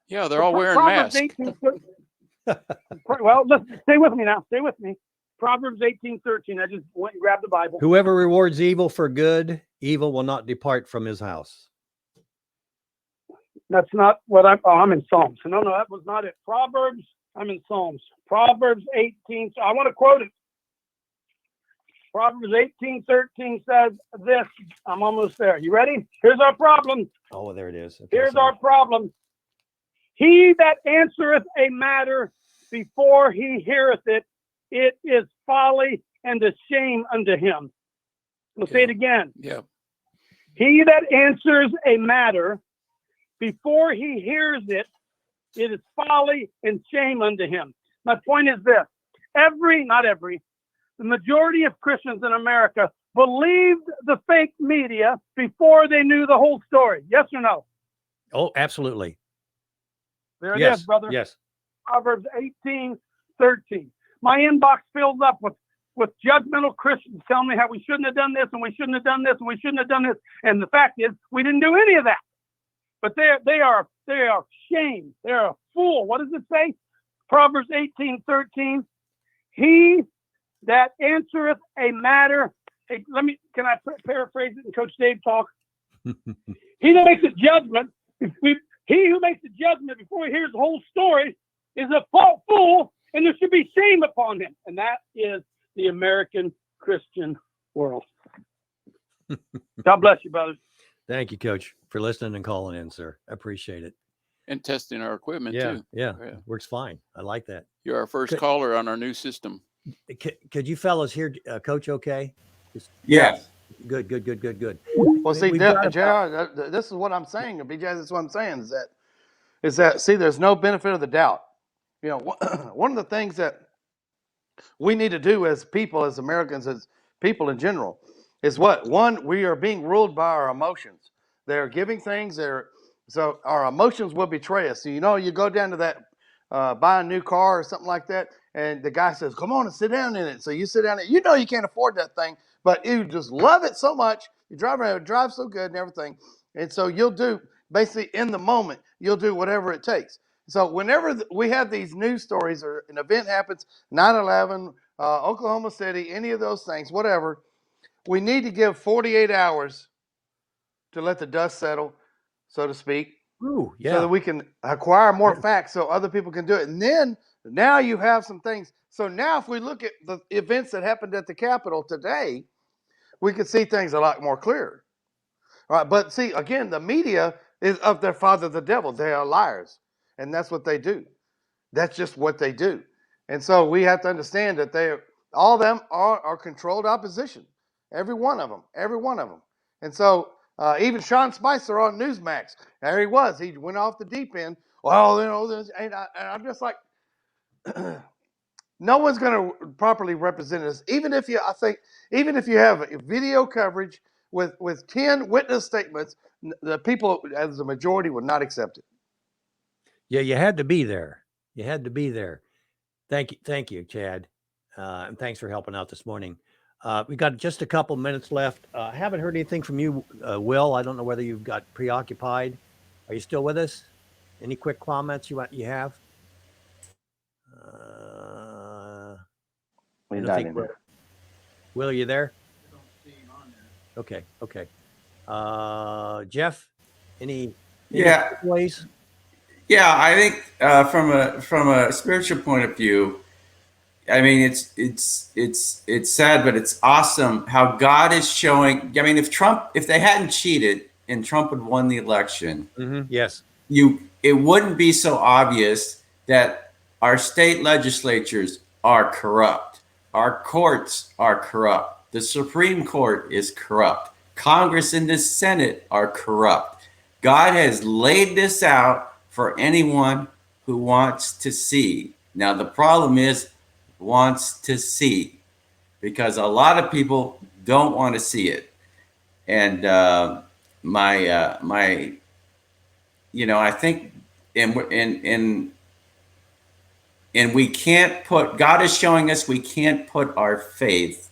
Yeah, they're all wearing masks. Well, listen, stay with me now. Stay with me. Proverbs 18:13. I just went and grabbed the Bible. Whoever rewards evil for good, evil will not depart from his house. That's not what I'm in Psalms. No, that was not it. Proverbs, I'm in Psalms. Proverbs 18. I want to quote it. Proverbs 18:13 says this. I'm almost there. You ready? Here's our problem. Oh, there it is. Okay, Here's our problem. He that answereth a matter before he heareth it, it is folly and a shame unto him. We'll say it again. Yeah. He that answers a matter before he hears it, it is folly and shame unto him. My point is this. The majority of Christians in America believed the fake media before they knew the whole story. Yes or no? Oh, absolutely. There it is, brother. Yes. Proverbs 18:13. My inbox fills up with judgmental Christians telling me how we shouldn't have done this and we shouldn't have done this and we shouldn't have done this. And the fact is, we didn't do any of that. But they are shame. They're a fool. What does it say? Proverbs 18:13. He that answereth a matter. Hey, can I paraphrase it in Coach Dave talk? He that makes a judgment, he who makes a judgment before he hears the whole story is a fool, and there should be shame upon him. And that is the American Christian world. God bless you, brothers. Thank you, Coach, for listening and calling in, sir. I appreciate it. And testing our equipment, too. Yeah. Works fine. I like that. You're our first caller on our new system. Could you fellas hear Coach okay? Yeah. Good. Well, see, JR, this is what I'm saying. BJ, this is what I'm saying is that see, there's no benefit of the doubt. You know, one of the things that we need to do as people, as Americans, as people in general, is what? One, we are being ruled by our emotions. They're giving things, so our emotions will betray us. So, you go down to that, buy a new car or something like that, and the guy says, come on and sit down in it. So you sit down in it. You can't afford that thing, but you just love it so much. You drive around, it drives so good and everything. And so you'll do, basically in the moment, you'll do whatever it takes. So whenever we have these news stories or an event happens, 9/11, Oklahoma City, any of those things, whatever, we need to give 48 hours to let the dust settle, so to speak. Ooh, yeah. So that we can acquire more facts so other people can do it. And then now you have some things. So now if we look at the events that happened at the Capitol today, we can see things a lot more clear. All right, but see, again, the media is of their father, the devil. They are liars. And that's what they do. That's just what they do. And so we have to understand that all of them are controlled opposition. Every one of them. And so even Sean Spicer on Newsmax, there he was. He went off the deep end. Well, and I'm just like, no one's going to properly represent us. Even if you have video coverage with 10 witness statements, the people as the majority would not accept it. Yeah, you had to be there. You had to be there. Thank you, Chad, and thanks for helping out this morning. We got just a couple minutes left. I haven't heard anything from you, Will. I don't know whether you've got preoccupied. Are you still with us? Any quick comments you have? He's not in here. Will, you there? Okay. Jeff, any ways? Yeah, I think from a spiritual point of view, I mean it's sad, but it's awesome how God is showing. I mean, if they hadn't cheated and Trump had won the election, yes, it wouldn't be so obvious that our state legislatures are corrupt, our courts are corrupt, the Supreme Court is corrupt, Congress and the Senate are corrupt. God has laid this out for anyone who wants to see. Now, the problem is wants to see, because a lot of people don't want to see it. And I think and we can't put, God is showing us we can't put our faith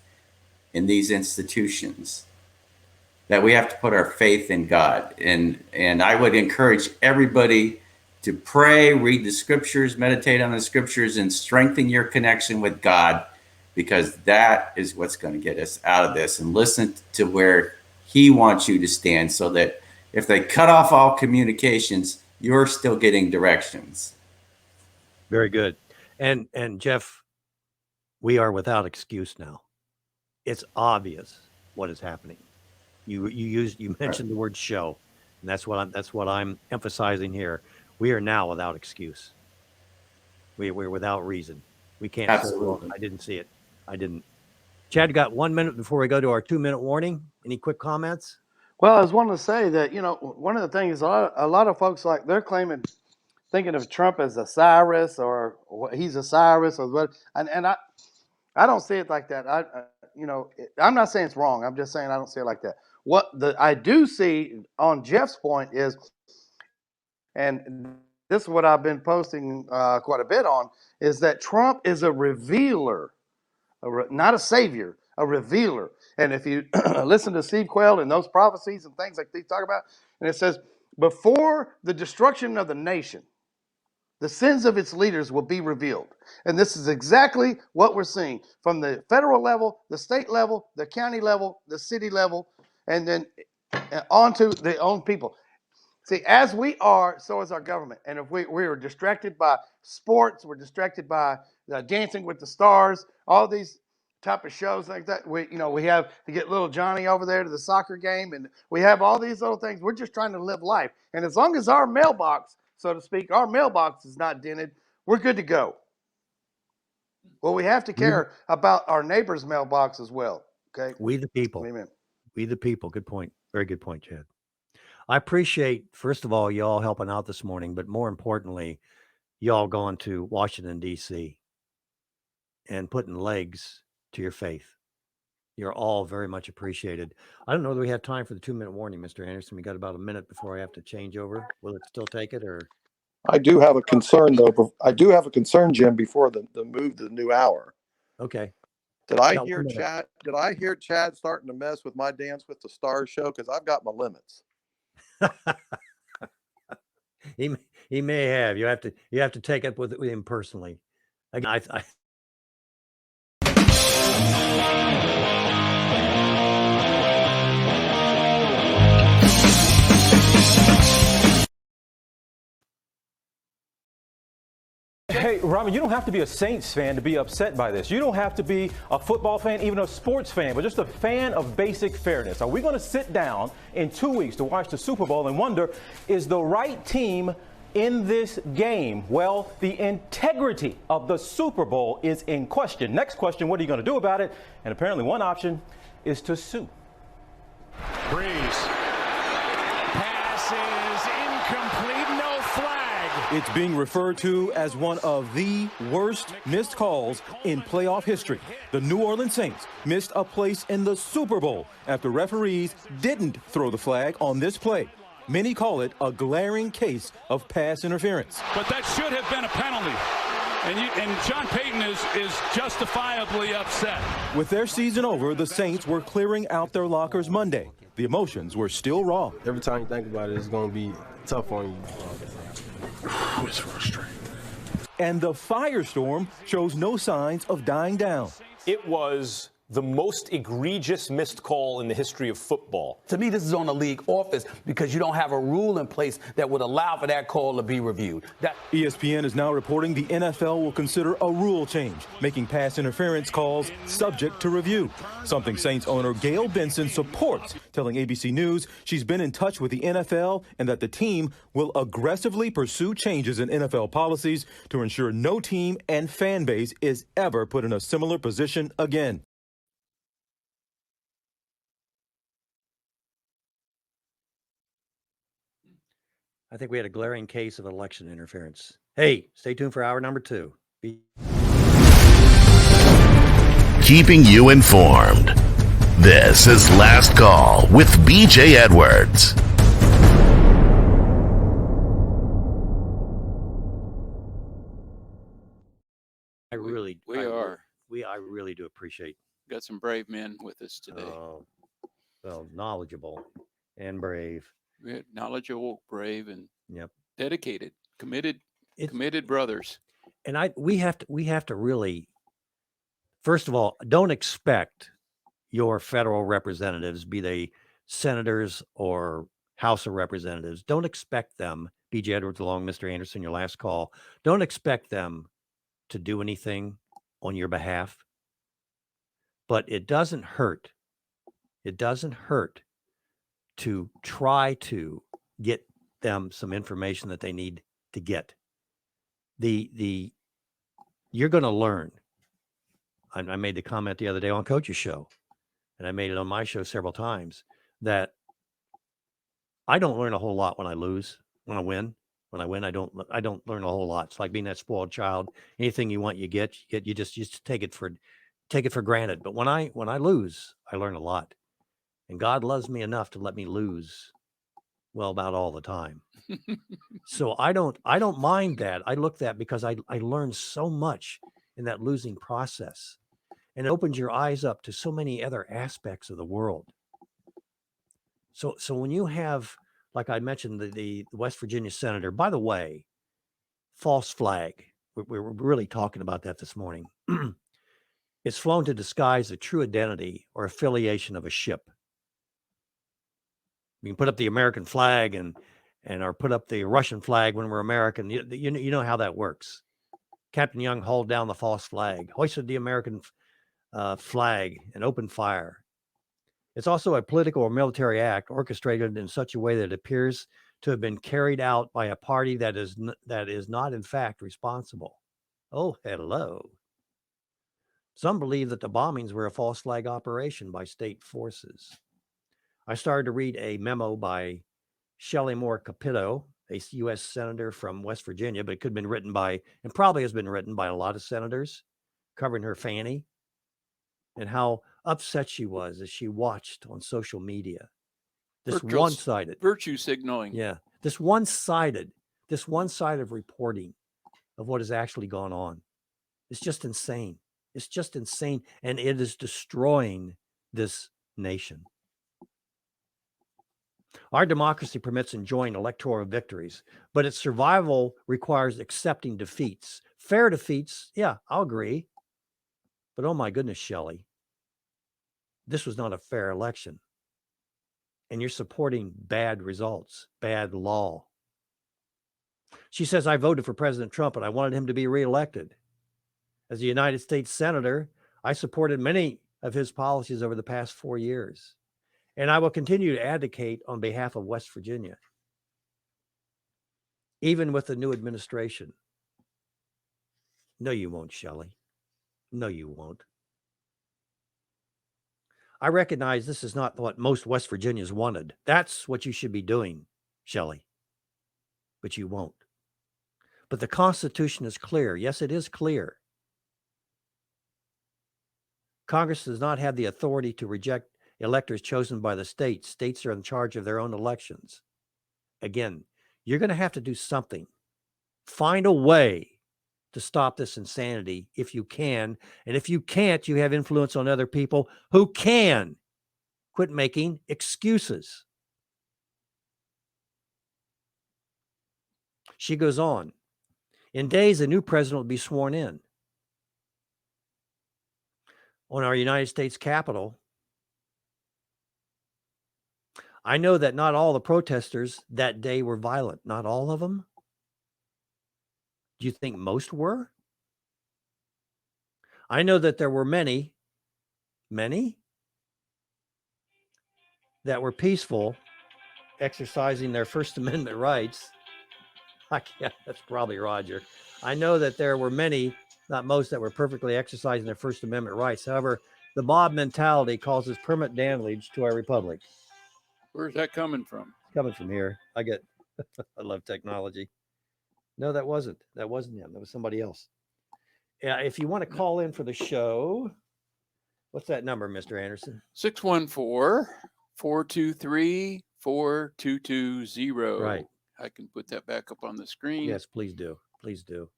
in these institutions, that we have to put our faith in God. And I would encourage everybody to pray, read the scriptures, meditate on the scriptures, and strengthen your connection with God, because that is what's going to get us out of this. And listen to where he wants you to stand, so that if they cut off all communications, you're still getting directions. Very good. And Jeff, we are without excuse now. It's obvious what is happening. You mentioned the word show, and that's what I'm emphasizing here. We are now without excuse. We're without reason. We can't. Absolutely. I didn't see it. I didn't. Chad, got 1 minute before we go to our 2-minute warning. Any quick comments? Well, I was wanting to say that, one of the things, a lot of folks, like, they're thinking of Trump as a Cyrus, or he's a Cyrus, or what. And I don't see it like that. I'm not saying it's wrong. I'm just saying I don't see it like that. What I do see on Jeff's point is, and this is what I've been posting quite a bit on, is that Trump is a revealer, not a savior, a revealer. And if you listen to Steve Quayle and those prophecies and things like they talk about, and it says, before the destruction of the nation, the sins of its leaders will be revealed. And this is exactly what we're seeing from the federal level, the state level, the county level, the city level, and then on to the own people. See, as we are, so is our government. And if we are distracted by sports, we're distracted by Dancing with the Stars, all these type of shows like that. We have to get little Johnny over there to the soccer game, and we have all these little things. We're just trying to live life. And as long as our mailbox, so to speak, our mailbox is not dented, we're good to go. Well, we have to care about our neighbor's mailbox as well. Okay. We the people. Amen. We the people. Good point. Very good point, Chad. I appreciate, first of all, y'all helping out this morning, but more importantly, y'all going to Washington, D.C. and putting legs to your faith. You're all very much appreciated. I don't know whether we have time for the 2-minute warning, Mr. Anderson. We got about a minute before I have to change over. Will it still take it, or? I do have a concern, though. I do have a concern, Jim, before the move to the new hour. Okay. Did I hear Chad? Did I hear Chad starting to mess with my Dance with the Stars show? Because I've got my limits. He may have. You have to take up with him personally. Again, Hey, Robin, you don't have to be a Saints fan to be upset by this. You don't have to be a football fan, even a sports fan, but just a fan of basic fairness. Are we going to sit down in 2 weeks to watch the Super Bowl and wonder, is the right team in this game? Well, the integrity of the Super Bowl is in question. Next question, what are you going to do about it? And apparently one option is to sue. Breeze. Pass is incomplete. No flag. It's being referred to as one of the worst missed calls in playoff history. The New Orleans Saints missed a place in the Super Bowl after referees didn't throw the flag on this play. Many call it a glaring case of pass interference. But that should have been a penalty. And Sean Payton is justifiably upset. With their season over, the Saints were clearing out their lockers Monday. The emotions were still raw. Every time you think about it, it's going to be tough on you. It's frustrating. And the firestorm shows no signs of dying down. It was the most egregious missed call in the history of football. To me, this is on the league office because you don't have a rule in place that would allow for that call to be reviewed. ESPN is now reporting the NFL will consider a rule change, making pass interference calls subject to review, something Saints owner Gail Benson supports, telling ABC News she's been in touch with the NFL and that the team will aggressively pursue changes in NFL policies to ensure no team and fan base is ever put in a similar position again. I think we had a glaring case of election interference. Hey, stay tuned for hour number 2. Keeping you informed. This is Last Call with BJ Edwards. I really do appreciate. Got some brave men with us today. Well, knowledgeable and brave. Knowledgeable, brave, and yep, dedicated, committed brothers. And we have to really, first of all, don't expect your federal representatives, be they senators or House of Representatives, don't expect them, B.J. Edwards along, Mr. Anderson, your last call, don't expect them to do anything on your behalf. But it doesn't hurt. It doesn't hurt to try to get them some information that they need to get. You're going to learn. I made the comment the other day on Coach's show, and I made it on my show several times, that I don't learn a whole lot when I lose. When I win, I don't learn a whole lot. It's like being that spoiled child. Anything you want, you get. You just take it for granted. But when I lose, I learn a lot. And God loves me enough to let me lose, well, about all the time. So I don't mind that. I look at that because I learned so much in that losing process. And it opens your eyes up to so many other aspects of the world. So when you have, like I mentioned, the West Virginia senator, by the way, false flag. We were really talking about that this morning. It's flown to disguise the true identity or affiliation of a ship. You can put up the American flag and or put up the Russian flag when we're American. You know how that works. Captain Young hauled down the false flag, hoisted the American flag, and opened fire. It's also a political or military act orchestrated in such a way that it appears to have been carried out by a party that is not in fact responsible. Oh, hello. Some believe that the bombings were a false flag operation by state forces. I started to read a memo by Shelley Moore Capito, a U.S. senator from West Virginia, but it could have been written by, and probably has been written by, a lot of senators, covering her fanny and how upset she was as she watched on social media this one-sided virtue signaling. Yeah, this one-sided reporting of what has actually gone on. It's just insane. It's just insane, and it is destroying this nation. Our democracy permits enjoying electoral victories, but its survival requires accepting defeats. Fair defeats, yeah, I'll agree. But oh my goodness, Shelley, this was not a fair election. And you're supporting bad results, bad law. She says, I voted for President Trump and I wanted him to be reelected. As a United States Senator, I supported many of his policies over the past 4 years. And I will continue to advocate on behalf of West Virginia, even with the new administration. No, you won't, Shelley. No, you won't. I recognize this is not what most West Virginians wanted. That's what you should be doing, Shelley. But you won't. But the Constitution is clear. Yes, it is clear. Congress does not have the authority to reject electors chosen by the states. States are in charge of their own elections. Again, you're going to have to do something. Find a way to stop this insanity if you can. And if you can't, you have influence on other people who can. Quit making excuses. She goes on. In days, a new president will be sworn in. On our United States Capitol, I know that not all the protesters that day were violent. Not all of them. Do you think most were? I know that there were many that were peaceful, exercising their First Amendment rights. Yeah, that's probably Roger. I know that there were many, not most, that were perfectly exercising their First Amendment rights. However, the mob mentality causes permanent damage to our republic. Where's that coming from? It's coming from here. I love technology. No, that wasn't him. That was somebody else. Yeah, if you want to call in for the show, what's that number, Mr. Anderson? 614-423-4220. Right. I can put that back up on the screen. Yes, please do. Please do.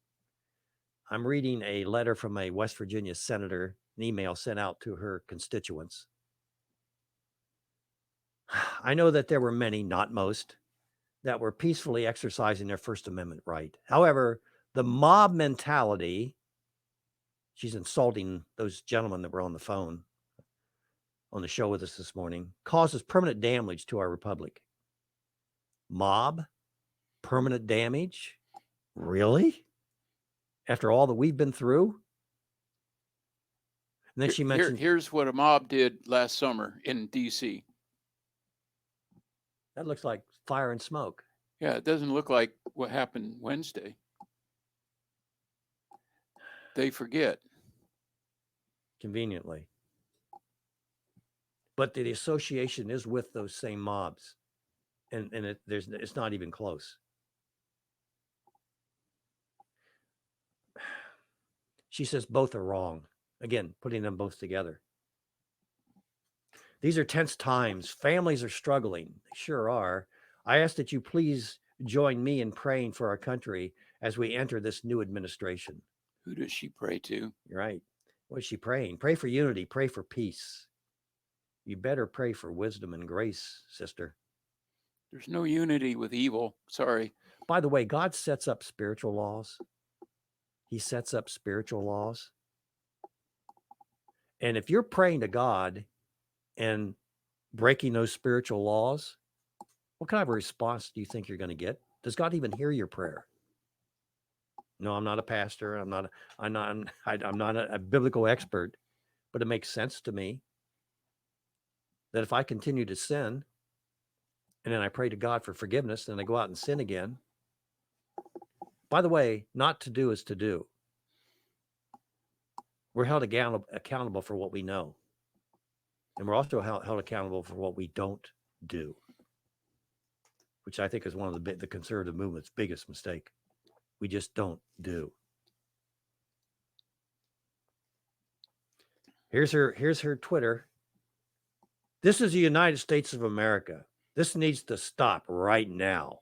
I'm reading a letter from a West Virginia senator, an email sent out to her constituents. I know that there were many, not most, that were peacefully exercising their First Amendment right. However, the mob mentality, she's insulting those gentlemen that were on the phone on the show with us this morning, causes permanent damage to our republic. Mob? Permanent damage? Really? After all that we've been through? And then she mentioned... Here's what a mob did last summer in D.C. That looks like fire and smoke. Yeah, it doesn't look like what happened Wednesday. They forget. Conveniently. But the association is with those same mobs. And it's not even close. She says both are wrong. Again, putting them both together. These are tense times. Families are struggling. They sure are. I ask that you please join me in praying for our country as we enter this new administration. Who does she pray to? You're right. What is she praying? Pray for unity. Pray for peace. You better pray for wisdom and grace, sister. There's no unity with evil. Sorry. By the way, God sets up spiritual laws. He sets up spiritual laws. And if you're praying to God and breaking those spiritual laws, what kind of a response do you think you're going to get? Does God even hear your prayer? No, I'm not a pastor. I'm not a biblical expert, but it makes sense to me that if I continue to sin and then I pray to God for forgiveness and I go out and sin again, by the way, not to do is to do. We're held accountable for what we know. And we're also held accountable for what we don't do, which I think is one of the conservative movement's biggest mistake. We just don't do. Here's her Twitter. This is the United States of America. This needs to stop right now.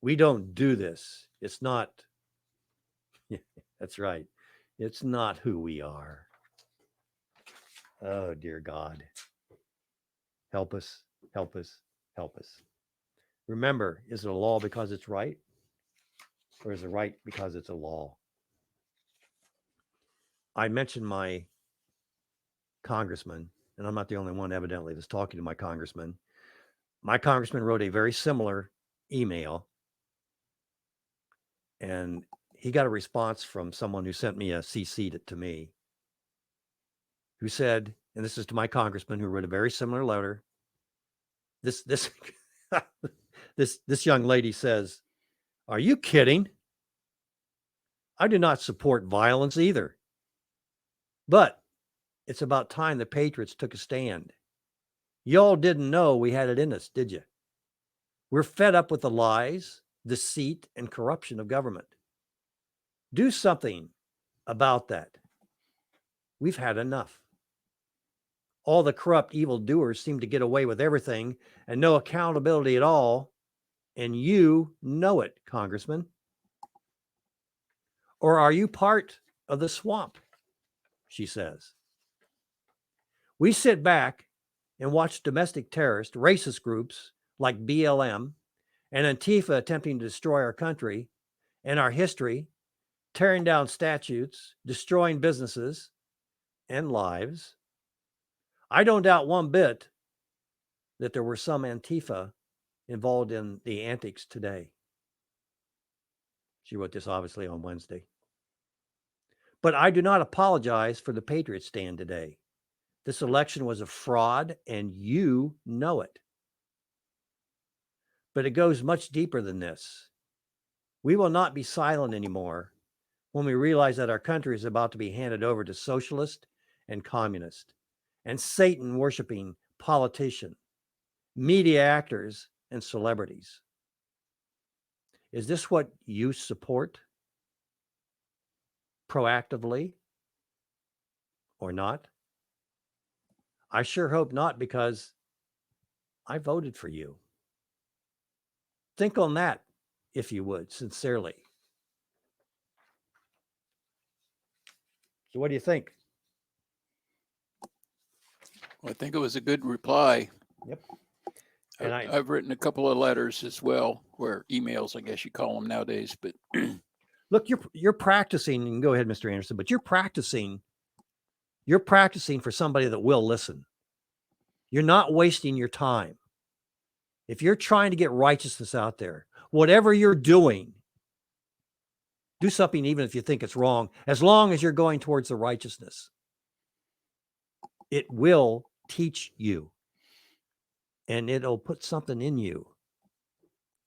We don't do this. It's not. That's right. It's not who we are. Oh, dear God. Help us, help us, help us. Remember, is it a law because it's right? Or is it right because it's a law? I mentioned my congressman, and I'm not the only one evidently that's talking to my congressman. My congressman wrote a very similar email, and he got a response from someone who sent me a CC to me, who said, and this is to my congressman who wrote a very similar letter. This young lady says, "Are you kidding? I do not support violence either. But it's about time the patriots took a stand. Y'all didn't know we had it in us, did you? We're fed up with the lies, deceit, and corruption of government. Do something about that. We've had enough. All the corrupt evildoers seem to get away with everything and no accountability at all. And you know it, Congressman. Or are you part of the swamp? She says. We sit back and watch domestic terrorist, racist groups like BLM and Antifa attempting to destroy our country and our history, tearing down statues, destroying businesses and lives. I don't doubt one bit that there were some Antifa involved in the antics today. She wrote this obviously on Wednesday. But I do not apologize for the Patriot stand today. This election was a fraud, and you know it. But it goes much deeper than this. We will not be silent anymore when we realize that our country is about to be handed over to socialist and communist and Satan-worshiping politicians, media actors, and celebrities. Is this what you support proactively or not? I sure hope not, because I voted for you. Think on that, if you would, sincerely. So what do you think? Well, I think it was a good reply. Yep. And I've written a couple of letters as well, or emails, I guess you call them nowadays. But look, you're practicing, and go ahead, Mr. Anderson, but you're practicing for somebody that will listen. You're not wasting your time. If you're trying to get righteousness out there, whatever you're doing, do something even if you think it's wrong, as long as you're going towards the righteousness. It will teach you, and it'll put something in you.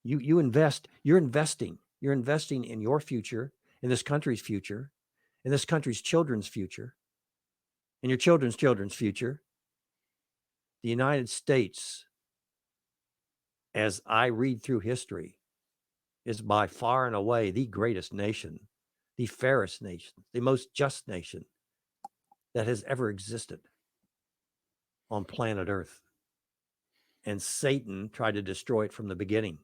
You're investing in your future, in this country's future, in this country's children's future, in your children's children's future. The United States, as I read through history, is by far and away the greatest nation, the fairest nation, the most just nation that has ever existed on planet Earth. And Satan tried to destroy it from the beginning.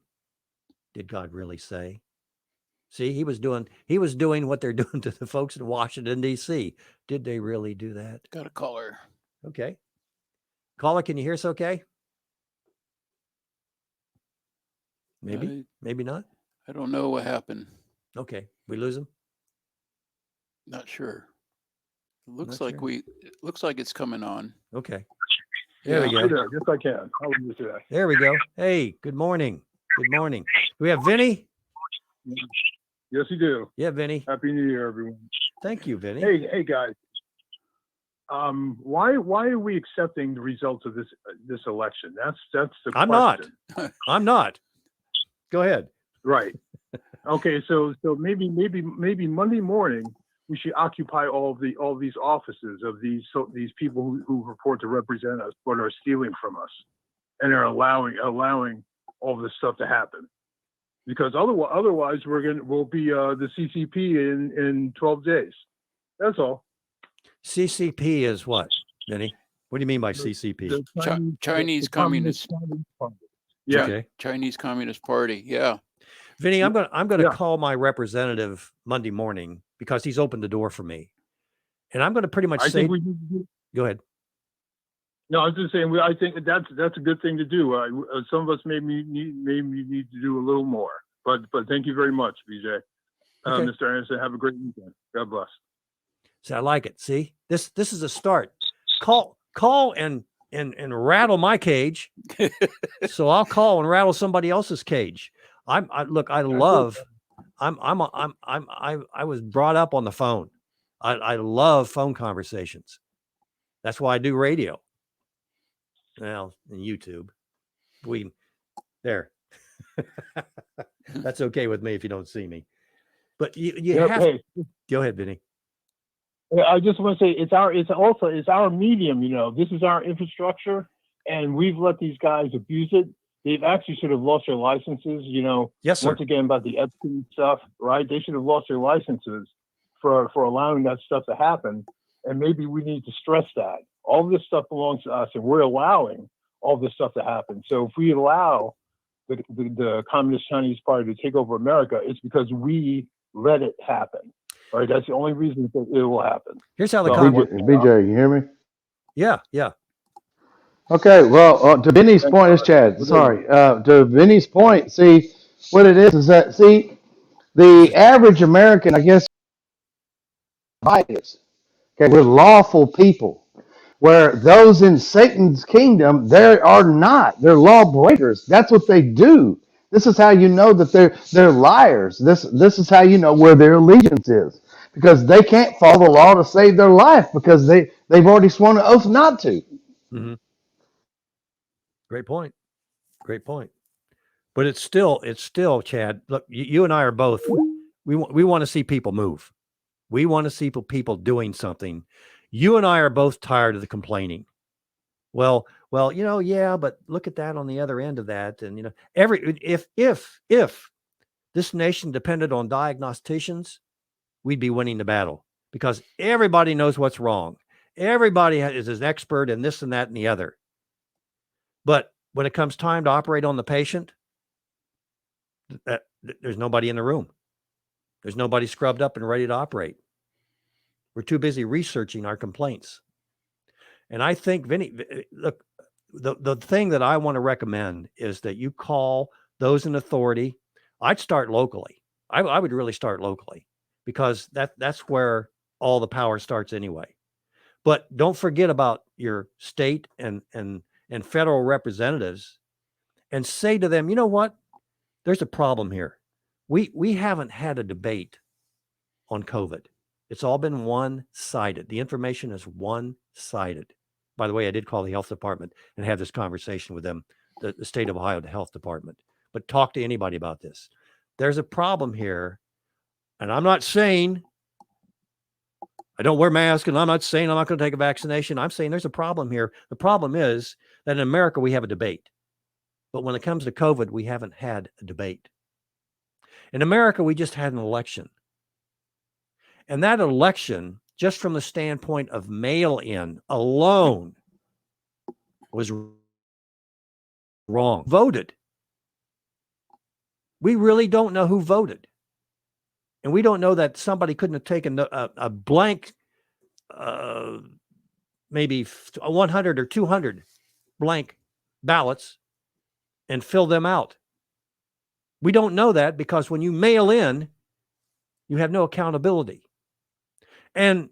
Did God really say? See, he was doing what they're doing to the folks in Washington, D.C. Did they really do that? Got a caller. Okay. Caller, can you hear us okay? Maybe, maybe not. I don't know what happened. Okay. We lose him? Not sure. It looks like it's coming on. Okay. There we go. Yes, I can. How would you say that? There we go. Hey, good morning. Good morning. Do we have Vinny? Yes, you do. Yeah, Vinny. Happy New Year, everyone. Thank you, Vinny. Hey, guys. Why are we accepting the results of this election? That's the question. I'm not. Go ahead. Right. Okay. So maybe Monday morning we should occupy all these offices of these people who purport to represent us but are stealing from us and are allowing all this stuff to happen. Because otherwise we'll be the CCP in 12 days. That's all. CCP is what, Vinny? What do you mean by CCP? Chinese Communist Party. Yeah. Okay. Chinese Communist Party. Yeah. Vinny, I'm going to call my representative Monday morning because he's opened the door for me, and I'm going to pretty much say. Go ahead. No, I was just saying. I think that's a good thing to do. Some of us maybe need to do a little more. But thank you very much, BJ. Okay. Mr. Anderson, have a great weekend. God bless. See, I like it. See, this is a start. Call and rattle my cage. So I'll call and rattle somebody else's cage. I was brought up on the phone. I love phone conversations. That's why I do radio. Well, and YouTube. That's okay with me if you don't see me. But you have to go ahead, Vinny. I just want to say it's our medium, this is our infrastructure, and we've let these guys abuse it. They've actually should have lost their licenses, Yes, sir. Once again, about the Epstein stuff, right? They should have lost their licenses for allowing that stuff to happen. And maybe we need to stress that. All this stuff belongs to us, and we're allowing all this stuff to happen. So if we allow the Communist Chinese Party to take over America, it's because we let it happen. Right? That's the only reason that it will happen. Here's how the BJ, you hear me? Yeah, yeah. Okay, well, to Vinny's point, it's Chad. Sorry. To Vinny's point, see, what it is that, see, the average American, I guess, bias. Okay, we're lawful people. Where those in Satan's kingdom, they are not. They're law breakers. That's what they do. This is how you know that they're liars. This is how you know where their allegiance is. Because they can't follow the law to save their life because they've already sworn an oath not to. Mm-hmm. Great point. Great point. But it's still, Chad. Look, you and I are both. We want to see people move. We want to see people doing something. You and I are both tired of the complaining. Well, yeah, but look at that on the other end of that, and if this nation depended on diagnosticians, we'd be winning the battle because everybody knows what's wrong. Everybody is an expert in this and that and the other. But when it comes time to operate on the patient, there's nobody in the room. There's nobody scrubbed up and ready to operate. We're too busy researching our complaints. And I think, Vinny, look, the thing that I want to recommend is that you call those in authority. I'd start locally. I would really start locally because that's where all the power starts anyway. But don't forget about your state and federal representatives and say to them, you know what? There's a problem here. We haven't had a debate on COVID. It's all been one-sided. The information is one-sided. By the way, I did call the health department and have this conversation with them, the state of Ohio, the health department. But talk to anybody about this. There's a problem here. And I'm not saying I don't wear masks, and I'm not saying I'm not going to take a vaccination. I'm saying there's a problem here. The problem is that in America, we have a debate. But when it comes to COVID, we haven't had a debate. In America, we just had an election. And that election, just from the standpoint of mail-in alone, was wrong. Voted. We really don't know who voted. And we don't know that somebody couldn't have taken a blank, maybe 100 or 200 blank ballots and fill them out. We don't know that because when you mail in, you have no accountability. And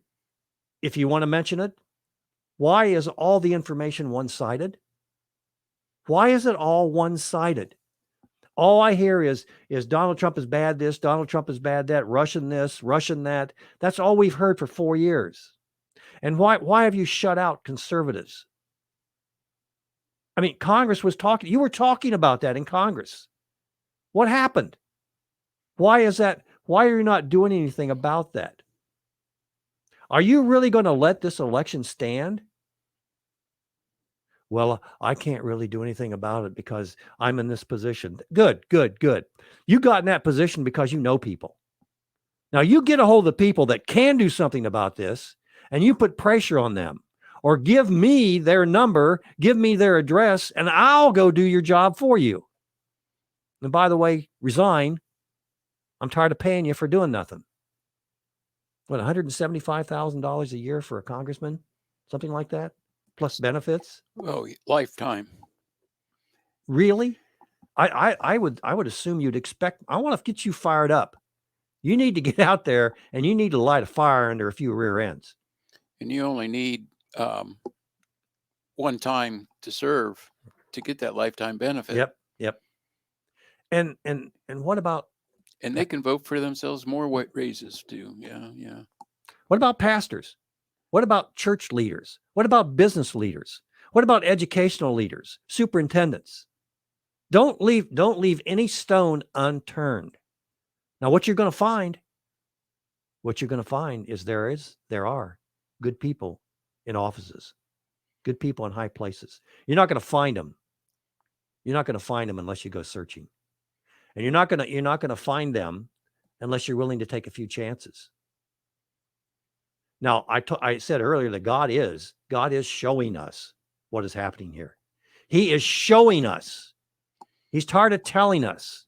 if you want to mention it, why is all the information one-sided? Why is it all one-sided? All I hear is Donald Trump is bad this, Donald Trump is bad that, Russian this, Russian that. That's all we've heard for 4 years. And why have you shut out conservatives? I mean, Congress was talking, you were talking about that in Congress. What happened? Why is that? Why are you not doing anything about that? Are you really going to let this election stand? Well, I can't really do anything about it because I'm in this position. Good. You got in that position because you know people. Now you get a hold of the people that can do something about this and you put pressure on them or give me their number, give me their address, and I'll go do your job for you. And by the way, resign. I'm tired of paying you for doing nothing. What, $175,000 a year for a congressman? Something like that? Plus benefits? Oh, lifetime. Really? I would assume you'd expect. I want to get you fired up. You need to get out there and you need to light a fire under a few rear ends. And you only need one time to serve to get that lifetime benefit. Yep. And what about? And they can vote for themselves more raises too. Yeah. What about pastors? What about church leaders? What about business leaders? What about educational leaders, superintendents? Don't leave any stone unturned. Now, what you're going to find is there are good people in offices, good people in high places. You're not going to find them. You're not going to find them unless you go searching. And you're not going to find them unless you're willing to take a few chances. Now, I said earlier that God is showing us what is happening here. He is showing us He's tired of telling us.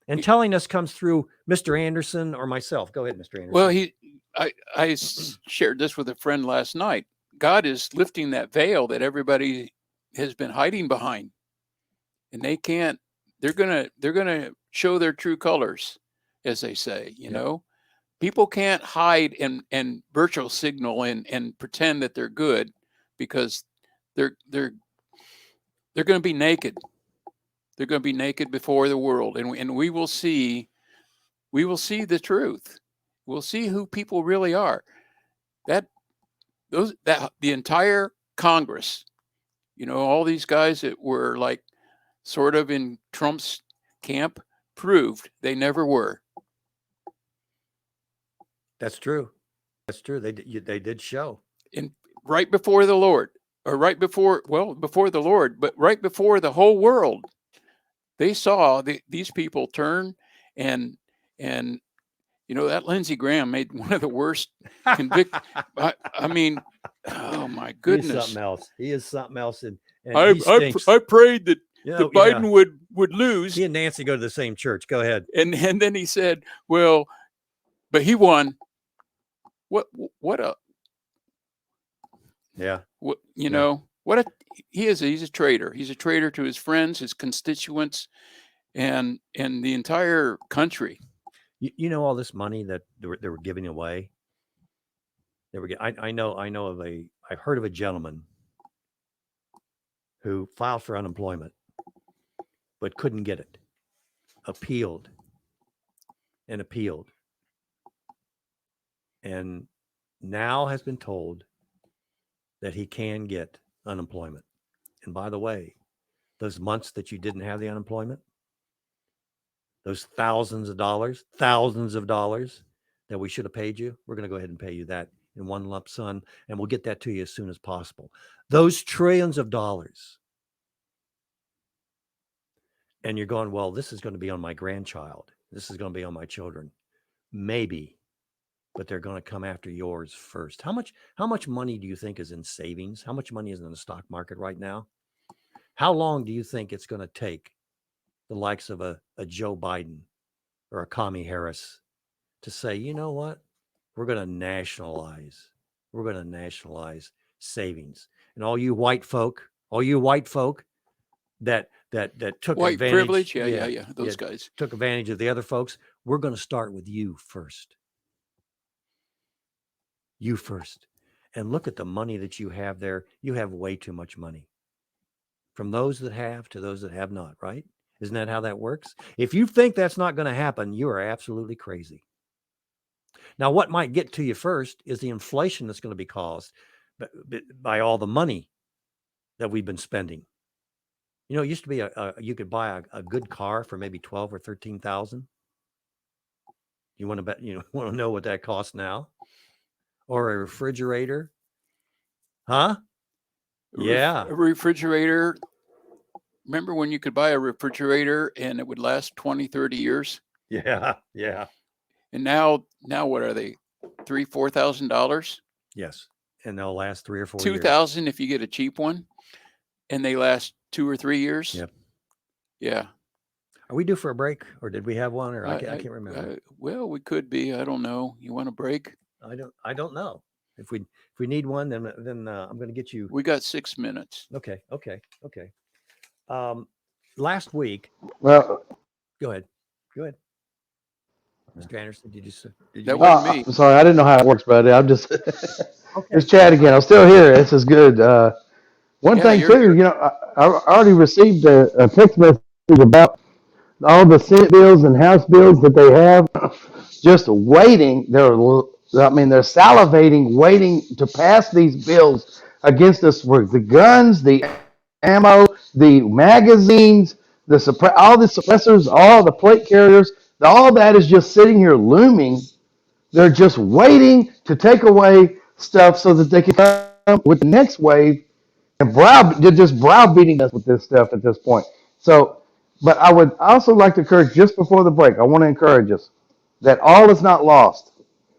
And telling us comes through Mr. Anderson or myself. Go ahead, Mr. Anderson. Well, I shared this with a friend last night. God is lifting that veil that everybody has been hiding behind, and they can't. They're gonna show their true colors, as they say. You know, people can't hide and virtual signal and pretend that they're good, because they're going to be naked. They're going to be naked before the world, and we will see the truth. We'll see who people really are. That the entire Congress, all these guys that were like sort of in Trump's camp, proved they never were. That's true. That's true. They did show. And right before the Lord, or before the Lord, but right before the whole world, they saw these people turn and that Lindsey Graham made one of the worst convict. I mean, oh my goodness, He is something else. And I prayed that Biden would lose. He and Nancy go to the same church. Go ahead. And then he said, "Well, but he won." What a he's a traitor. He's a traitor to his friends, his constituents, and the entire country. You know all this money that they were giving away. I've heard of a gentleman who filed for unemployment but couldn't get it. Appealed. And now has been told that he can get unemployment. And by the way, those months that you didn't have the unemployment, those thousands of dollars that we should have paid you, we're going to go ahead and pay you that in one lump sum, and we'll get that to you as soon as possible. Those trillions of dollars. And you're going, well, this is going to be on my grandchild. This is going to be on my children. Maybe, but they're going to come after yours first. How much money do you think is in savings? How much money is in the stock market right now? How long do you think it's going to take the likes of a Joe Biden or a Kamala Harris to say, you know what? We're going to nationalize savings. And all you white folk that took white advantage, privilege, those guys took advantage of the other folks. We're going to start with you first. You first. And look at the money that you have there. You have way too much money. From those that have to those that have not, right? Isn't that how that works? If you think that's not going to happen, you are absolutely crazy. Now, what might get to you first is the inflation that's going to be caused by all the money that we've been spending. It used to be you could buy a good car for maybe 12 or 13,000. You want to bet? Want to know what that costs now? Or a refrigerator? Huh? Yeah. A refrigerator. Remember when you could buy a refrigerator and it would last 20, 30 years? Yeah. And now what are they? $3,000-$4,000? Yes. And they'll last 3 or 4 years. $2,000 if you get a cheap one, and they last 2 or 3 years. Yep. Yeah. Are we due for a break, or did we have one? Or I can't remember. Well, we could be. I don't know. You want a break? I don't know. If we need one, then I'm going to get you. We got 6 minutes. Okay. Last week. Well, go ahead, Mr. Anderson. That wasn't me. I'm sorry, I didn't know how it works, buddy. I'm just just chat again. I'm still here. This is good. One thing too, I already received a text message about all the Senate bills and House bills that they have, just waiting. They're salivating, waiting to pass these bills against us with the guns, the ammo, the magazines, all the suppressors, all the plate carriers. All that is just sitting here looming. They're just waiting to take away stuff so that they can come with the next wave and they're just browbeating us with this stuff at this point. So, but I would also like to encourage, just before the break, I want to encourage us that all is not lost.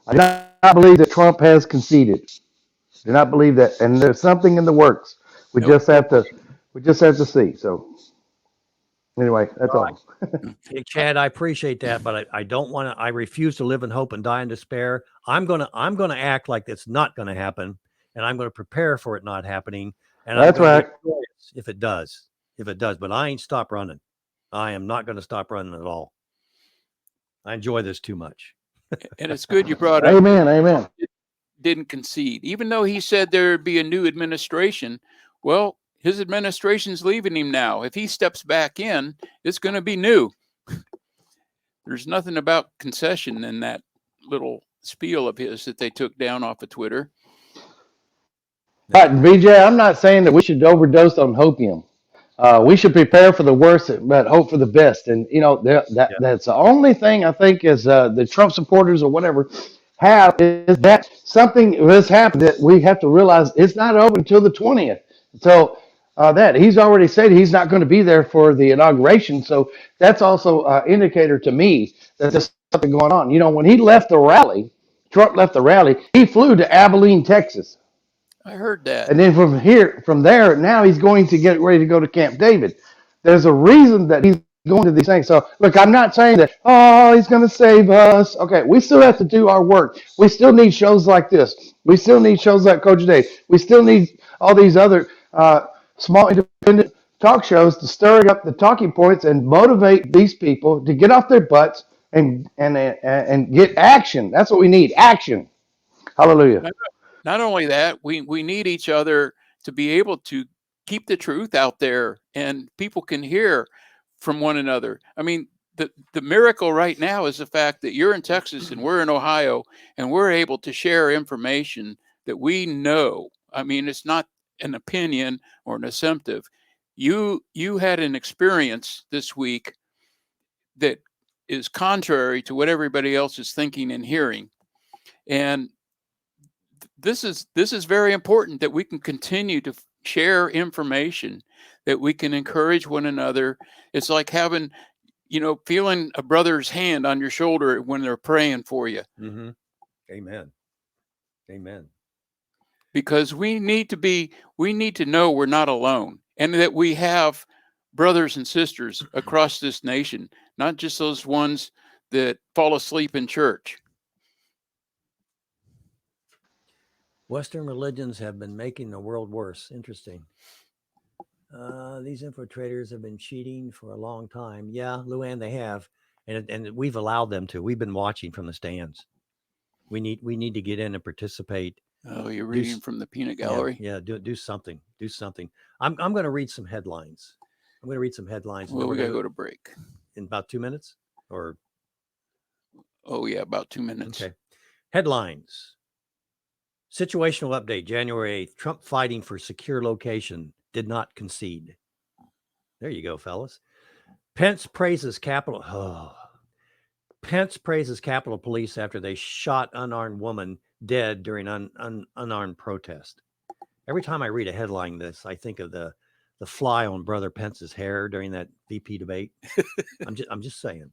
I do not believe that Trump has conceded. I do not believe that, and there's something in the works. We just have to see. So, Anyway, that's all. Hey, Chad, I appreciate that, but I don't want to. I refuse to live in hope and die in despair. I'm gonna act like it's not gonna happen, and I'm gonna prepare for it not happening. And I'm That's gonna right. be joyous if it does. But I ain't stop running. I am not gonna stop running at all. I enjoy this too much. And it's good you brought up. Amen. Didn't concede, even though he said there'd be a new administration. Well, his administration's leaving him now. If he steps back in, it's going to be new. There's nothing about concession in that little spiel of his that they took down off of Twitter. All right, BJ, I'm not saying that we should overdose on hopium. We should prepare for the worst, but hope for the best. And that's the only thing I think is the Trump supporters or whatever have is that something has happened that we have to realize it's not over until the 20th. So that he's already said he's not going to be there for the inauguration. So that's also an indicator to me that there's something going on. When he left the rally, Trump left the rally, he flew to Abilene, Texas. I heard that. And then from there, now he's going to get ready to go to Camp David. There's a reason that he's going to these things. So, look, I'm not saying that, he's going to save us. Okay, we still have to do our work. We still need shows like this. We still need shows like Coach Day. We still need all these other small independent talk shows to stir up the talking points and motivate these people to get off their butts and get action. That's what we need, action. Hallelujah. Not only that, we need each other to be able to keep the truth out there and people can hear from one another. I mean, the miracle right now is the fact that you're in Texas and we're in Ohio and we're able to share information that we know. I mean, it's not an opinion or an assumptive. You had an experience this week that is contrary to what everybody else is thinking and hearing. And this is very important that we can continue to share information, that we can encourage one another. It's like having, feeling a brother's hand on your shoulder when they're praying for you. Mm-hmm. Amen. Because we need to know we're not alone and that we have brothers and sisters across this nation, not just those ones that fall asleep in church. Western religions have been making the world worse. Interesting. These infiltrators have been cheating for a long time. Yeah, Luann, they have, and we've allowed them to. We've been watching from the stands. We need to get in and participate. Oh, you're reading from the peanut gallery. Yeah. Do something. Do something. I'm going to read some headlines. Well, we got to go to break in about 2 minutes, or. Oh yeah, about 2 minutes. Okay. Headlines. Situational update, January 8th. Trump fighting for secure location, did not concede. There you go, fellas. Pence praises Capitol Police after they shot unarmed woman dead during unarmed protest. Every time I read a headline this, I think of the fly on Brother Pence's hair during that VP debate. I'm just saying.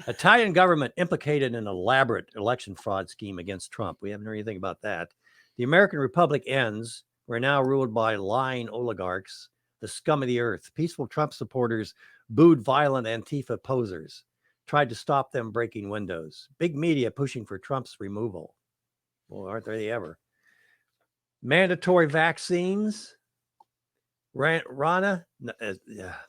Italian government implicated in an elaborate election fraud scheme against Trump. We haven't heard anything about that. The American Republic ends. We're now ruled by lying oligarchs, the scum of the earth. Peaceful Trump supporters booed violent Antifa posers, tried to stop them breaking windows. Big media pushing for Trump's removal. Well, aren't they ever? Mandatory vaccines. Ronna, the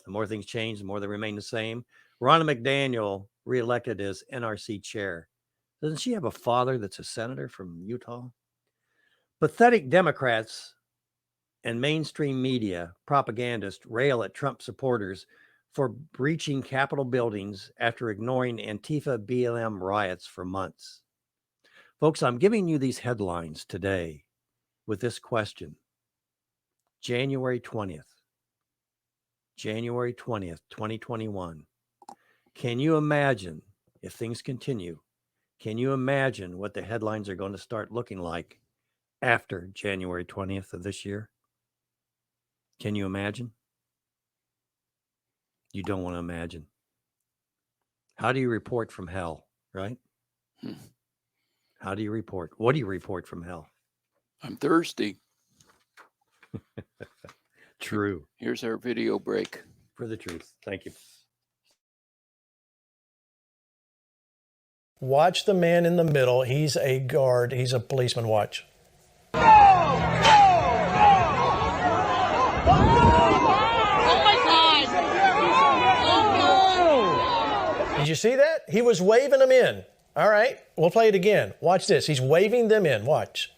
more things change, the more they remain the same. Ronna McDaniel reelected as NRC chair. Doesn't she have a father that's a senator from Utah? Pathetic Democrats and mainstream media propagandists rail at Trump supporters for breaching Capitol buildings after ignoring Antifa BLM riots for months. Folks, I'm giving you these headlines today with this question. January 20th, 2021. Can you imagine, if things continue, can you imagine what the headlines are going to start looking like after January 20th of this year? Can you imagine? You don't want to imagine. How do you report from hell, right? How do you report? What do you report from hell? I'm thirsty. True. Here's our video break. for the truth. Thank you. Watch the man in the middle. He's a guard. He's a policeman. Watch. Did you see that? He was waving them in. All right, we'll play it again. Watch this. He's waving them in. Watch.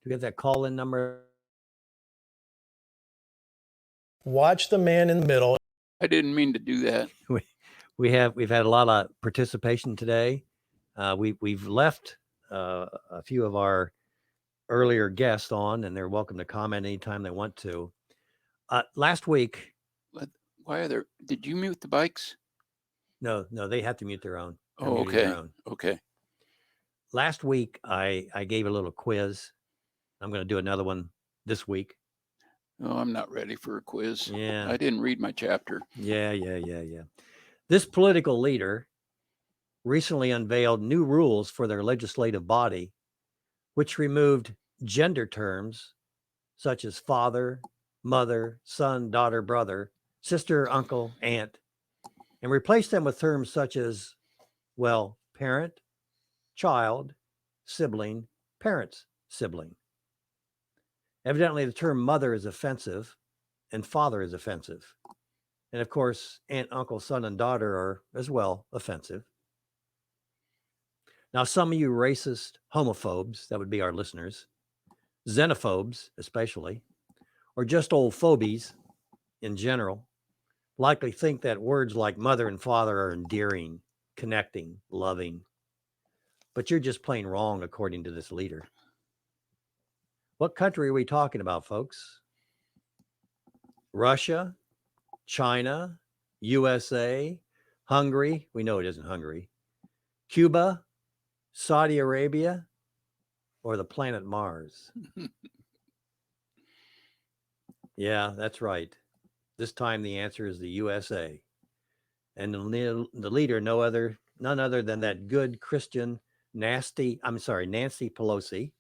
Do we have that call-in number? Watch the man in the middle. I didn't mean to do that. We've had a lot of participation today. We've left a few of our earlier guests on, and they're welcome to comment anytime they want to. Last week, why are there? Did you mute the bikes? No, they have to mute their own. Oh, okay. Okay. Last week, I gave a little quiz. I'm going to do another one this week. Oh, I'm not ready for a quiz. Yeah. I didn't read my chapter. Yeah. This political leader recently unveiled new rules for their legislative body, which removed gender terms such as father, mother, son, daughter, brother, sister, uncle, aunt, and replaced them with terms such as, well, parent, child, sibling, parents, sibling. Evidently, the term mother is offensive and father is offensive. And of course, aunt, uncle, son, and daughter are as well offensive. Now, some of you racist homophobes, that would be our listeners, xenophobes especially, or just old phobies in general, likely think that words like mother and father are endearing, connecting, loving. But you're just plain wrong according to this leader. What country are we talking about, folks? Russia, China, USA, Hungary. We know it isn't Hungary. Cuba, Saudi Arabia, or the planet Mars? Yeah, that's right. This time the answer is the USA. And the leader, none other than that good Christian Nancy Pelosi.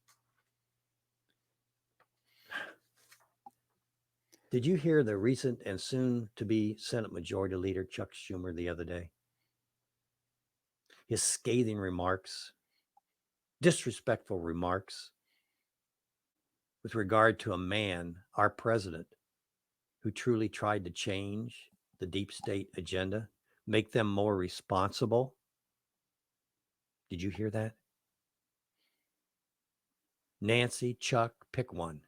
Did you hear the recent and soon-to-be Senate Majority Leader Chuck Schumer the other day? His scathing remarks, disrespectful remarks with regard to a man, our president, who truly tried to change the deep state agenda, make them more responsible. Did you hear that? Nancy, Chuck, pick one.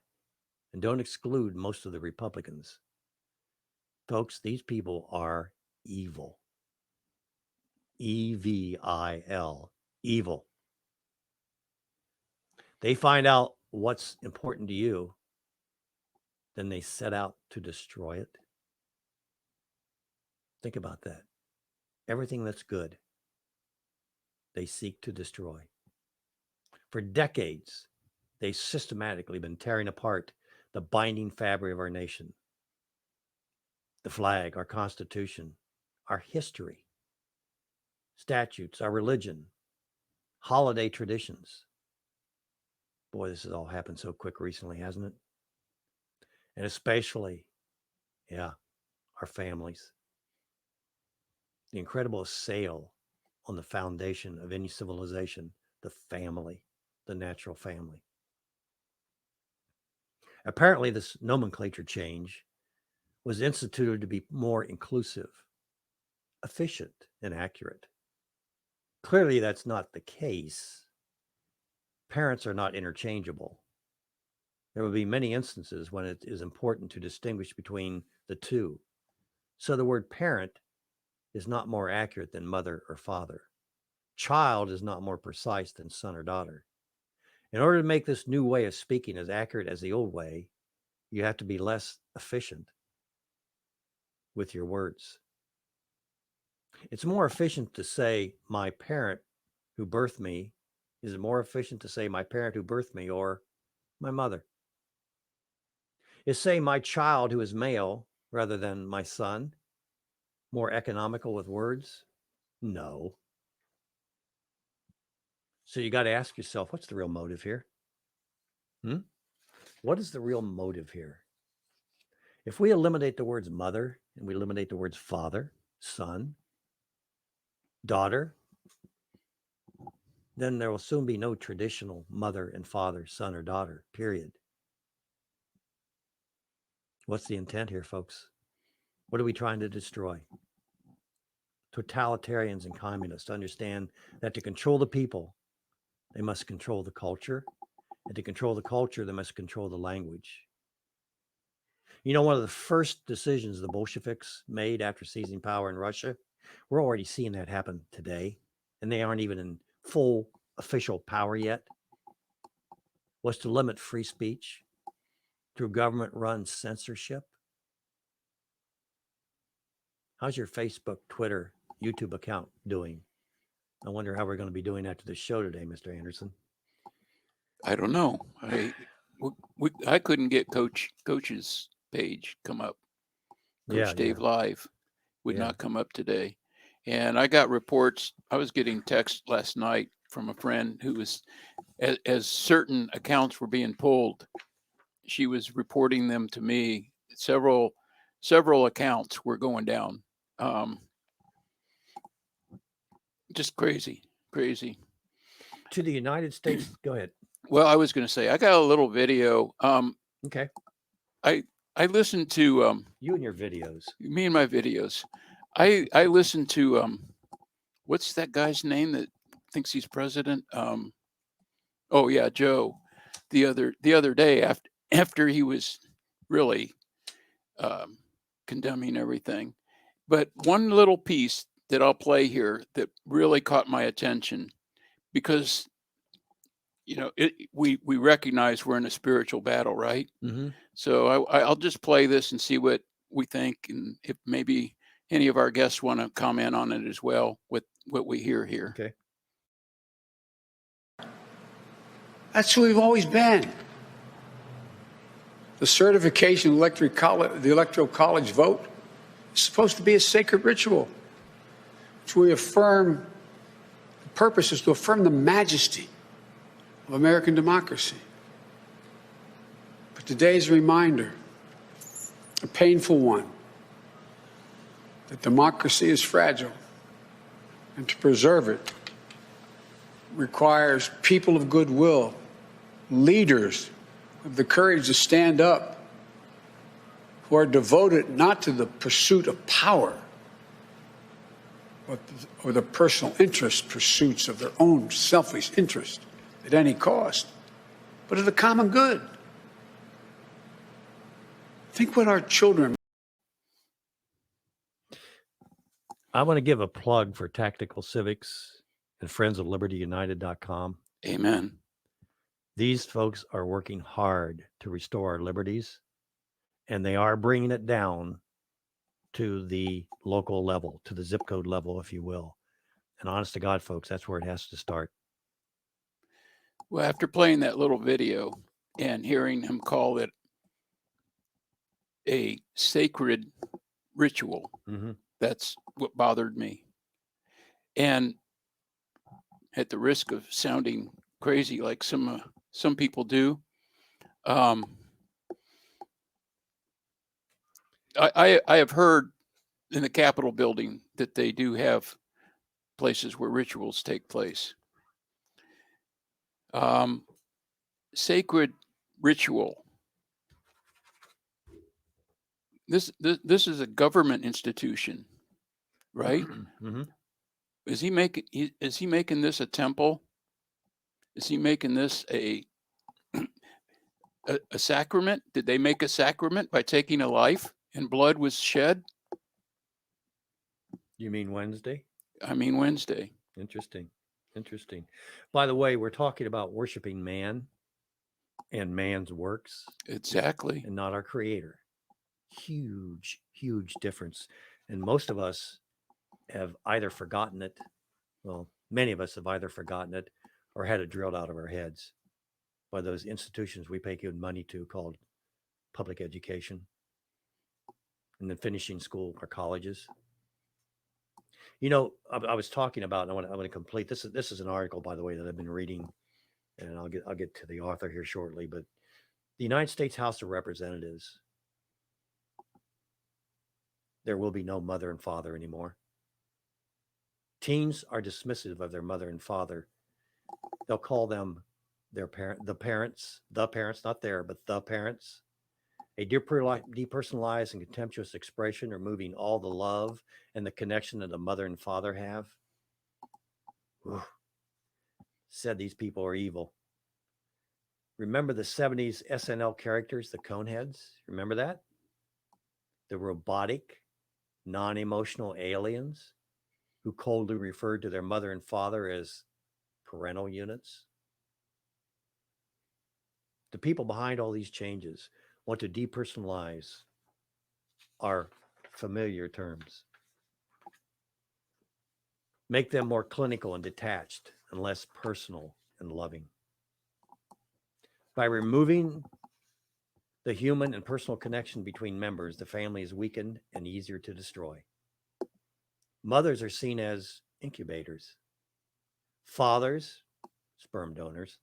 And don't exclude most of the Republicans. Folks, these people are evil. E-V-I-L, evil. They find out what's important to you, then they set out to destroy it. Think about that. Everything that's good, they seek to destroy. For decades, they've systematically been tearing apart the binding fabric of our nation, the flag, our Constitution, our history, statutes, our religion, holiday traditions. Boy, this has all happened so quick recently, hasn't it? And especially, our families. The incredible assail on the foundation of any civilization, the family, the natural family. Apparently, this nomenclature change was instituted to be more inclusive, efficient, and accurate. Clearly, that's not the case. Parents are not interchangeable. There will be many instances when it is important to distinguish between the two. So the word parent is not more accurate than mother or father. Child is not more precise than son or daughter. In order to make this new way of speaking as accurate as the old way, you have to be less efficient with your words. It's more efficient to say my parent who birthed me. Is it more efficient to say my parent who birthed me or my mother? Is say my child who is male rather than my son more economical with words? No. So you got to ask yourself, what's the real motive here? What is the real motive here? If we eliminate the words mother and we eliminate the words father, son, daughter, then there will soon be no traditional mother and father, son or daughter, period. What's the intent here, folks? What are we trying to destroy? Totalitarians and communists understand that to control the people, they must control the culture. And to control the culture, they must control the language. You know, one of the first decisions the Bolsheviks made after seizing power in Russia, we're already seeing that happen today, and they aren't even in full official power yet, was to limit free speech through government-run censorship. How's your Facebook, Twitter, YouTube account doing? I wonder how we're going to be doing after the show today, Mr. Anderson. I don't know. I couldn't get Coach's page come up. Coach Dave Live would not come up today. And I got reports. I was getting text last night from a friend who was, as certain accounts were being pulled, she was reporting them to me. Several accounts were going down. Just crazy. To the United States, go ahead. Well, I was going to say, I got a little video. Okay. I listened to you and your videos. Me and my videos. I listened to what's that guy's name that thinks he's president? Oh yeah, Joe. The other day after he was really condemning everything. But one little piece that I'll play here that really caught my attention, because we recognize we're in a spiritual battle, right? Mm-hmm. So I'll just play this and see what we think, and if maybe any of our guests want to comment on it as well with what we hear here. Okay. That's who we've always been. The certification of the Electoral College vote is supposed to be a sacred ritual, which we affirm. The purpose is to affirm the majesty of American democracy. But today's a reminder, a painful one, that democracy is fragile, and to preserve it requires people of goodwill, leaders with the courage to stand up, who are devoted not to the pursuit of power, or the personal pursuits of their own selfish interest at any cost, but of the common good. Think what our children. I want to give a plug for Tactical Civics and Friends of Liberty United.com. Amen. These folks are working hard to restore our liberties, and they are bringing it down to the local level, to the zip code level, if you will. And honest to God, folks, that's where it has to start. Well, after playing that little video and hearing him call it a sacred ritual, that's what bothered me. And at the risk of sounding crazy like some people do, I have heard in the Capitol building that they do have places where rituals take place. Sacred ritual. This is a government institution, right? Mm-hmm. Is he making this a temple? Is he making this a sacrament? Did they make a sacrament by taking a life and blood was shed? You mean Wednesday? I mean Wednesday. Interesting. By the way, we're talking about worshiping man and man's works. Exactly. And not our creator. Huge difference. And most of us have either forgotten it. Well, many of us have either forgotten it or had it drilled out of our heads by those institutions we pay good money to called public education and then finishing school or colleges. You know, I was talking about, and I want to complete this. This is an article, by the way, that I've been reading, and I'll get to the author here shortly. But the United States House of Representatives, there will be no mother and father anymore. Teens are dismissive of their mother and father. They'll call them the parents, not their, but the parents. A depersonalized and contemptuous expression, removing all the love and the connection that the mother and father have. Ooh. Said these people are evil. Remember the 70s SNL characters, the Coneheads? Remember that? The robotic, non-emotional aliens who coldly referred to their mother and father as parental units. The people behind all these changes want to depersonalize our familiar terms, make them more clinical and detached and less personal and loving. By removing the human and personal connection between members, the family is weakened and easier to destroy. Mothers are seen as incubators. Fathers, sperm donors.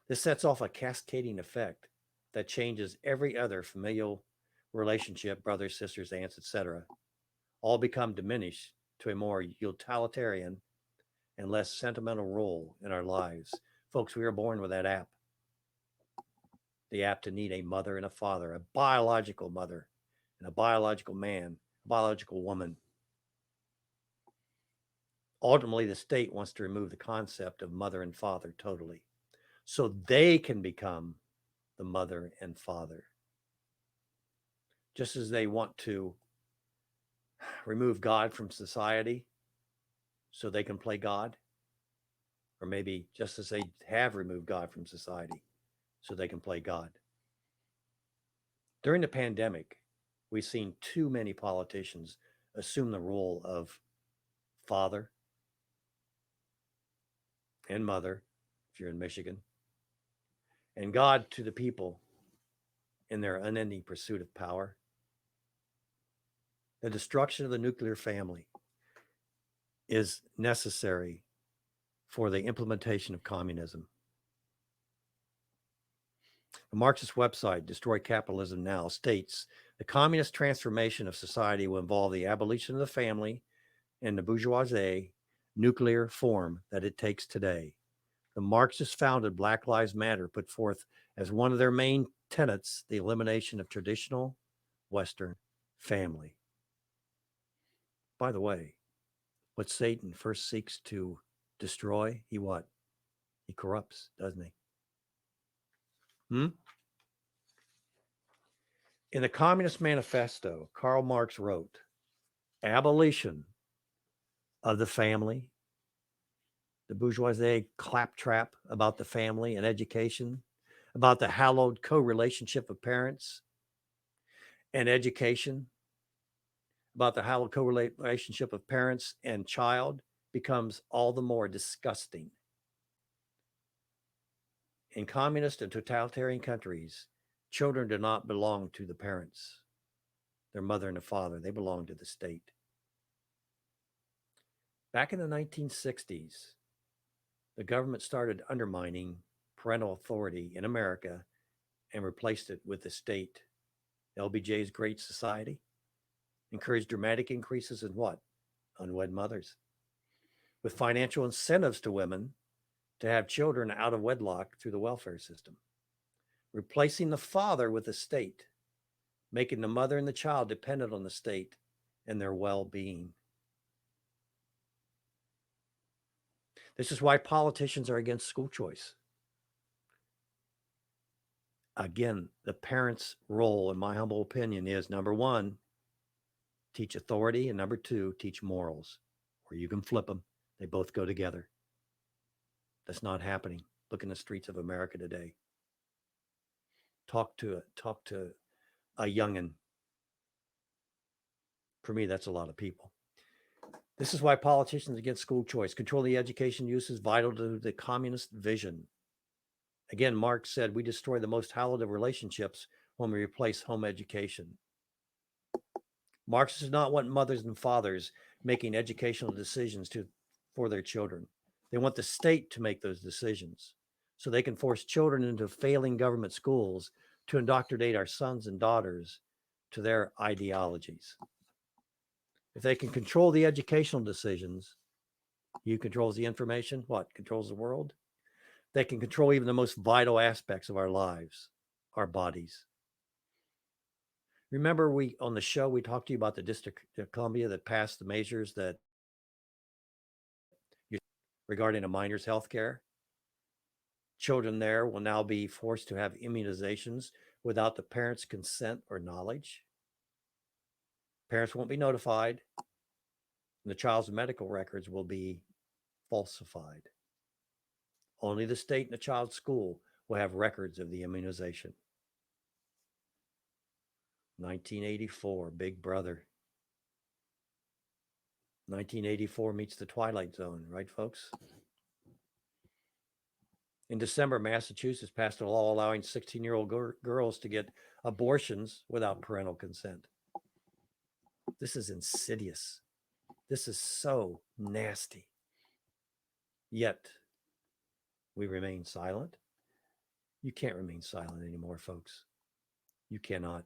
This sets off a cascading effect that changes every other familial relationship, brothers, sisters, aunts, etc. All become diminished to a more utilitarian and less sentimental role in our lives. Folks, we are born with that app. The app to need a mother and a father, a biological mother and a biological man, a biological woman. Ultimately, the state wants to remove the concept of mother and father totally, so they can become the mother and father. Just as they want to remove God from society so they can play God, or maybe just as they have removed God from society so they can play God. During the pandemic, we've seen too many politicians assume the role of father and mother, if you're in Michigan, and God to the people in their unending pursuit of power. The destruction of the nuclear family is necessary for the implementation of communism. The Marxist website, Destroy Capitalism Now, states the communist transformation of society will involve the abolition of the family and the bourgeoisie nuclear form that it takes today. The Marxists founded Black Lives Matter put forth as one of their main tenets the elimination of traditional Western family. By the way, what Satan first seeks to destroy, he what? He corrupts, doesn't he? In the Communist Manifesto, Karl Marx wrote, abolition of the family, the bourgeoisie claptrap about the family and education, about the hallowed co-relationship of parents and education, about the hallowed co-relationship of parents and child becomes all the more disgusting. In communist and totalitarian countries, children do not belong to the parents, their mother and the father. They belong to the state. Back in the 1960s, the government started undermining parental authority in America and replaced it with the state. LBJ's Great Society encouraged dramatic increases in what? Unwed mothers. With financial incentives to women to have children out of wedlock through the welfare system. Replacing the father with the state, making the mother and the child dependent on the state and their well-being. This is why politicians are against school choice. Again, the parent's role, in my humble opinion, is number one, teach authority, and number two, teach morals, or you can flip them. They both go together. That's not happening. Look in the streets of America today. Talk to a youngin'. For me, that's a lot of people. This is why politicians against school choice. Controlling the education use is vital to the communist vision. Again, Marx said we destroy the most hallowed of relationships when we replace home education. Marx does not want mothers and fathers making educational decisions for their children. They want the state to make those decisions so they can force children into failing government schools to indoctrinate our sons and daughters to their ideologies. If they can control the educational decisions, who controls the information? What controls the world? They can control even the most vital aspects of our lives, our bodies. Remember, on the show we talked to you about the District of Columbia that passed the measures that regarding a minor's health care. Children there will now be forced to have immunizations without the parents' consent or knowledge. Parents won't be notified, and the child's medical records will be falsified. Only the state and the child's school will have records of the immunization. 1984, Big Brother. 1984 meets the Twilight Zone, right, folks? In December, Massachusetts passed a law allowing 16-year-old girls to get abortions without parental consent. This is insidious. This is so nasty. Yet, we remain silent. You can't remain silent anymore, folks. You cannot.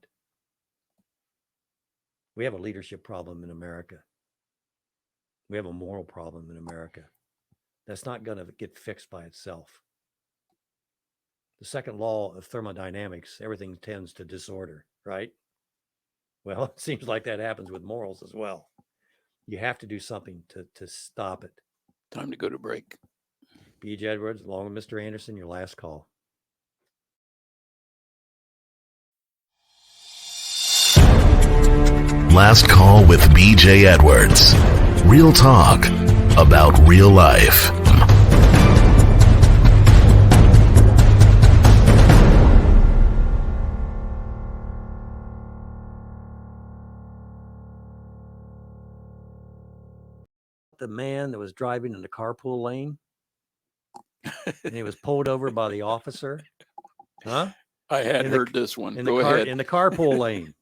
We have a leadership problem in America. We have a moral problem in America. That's not going to get fixed by itself. The second law of thermodynamics, everything tends to disorder, right? Well, it seems like that happens with morals as well. You have to do something to stop it. Time to go to break. B.J. Edwards, along with Mr. Anderson, your last call. Last call with B.J. Edwards. Real talk about real life. The man that was driving in the carpool lane and he was pulled over by the officer. Huh? I had heard this one. Go ahead. In the carpool lane,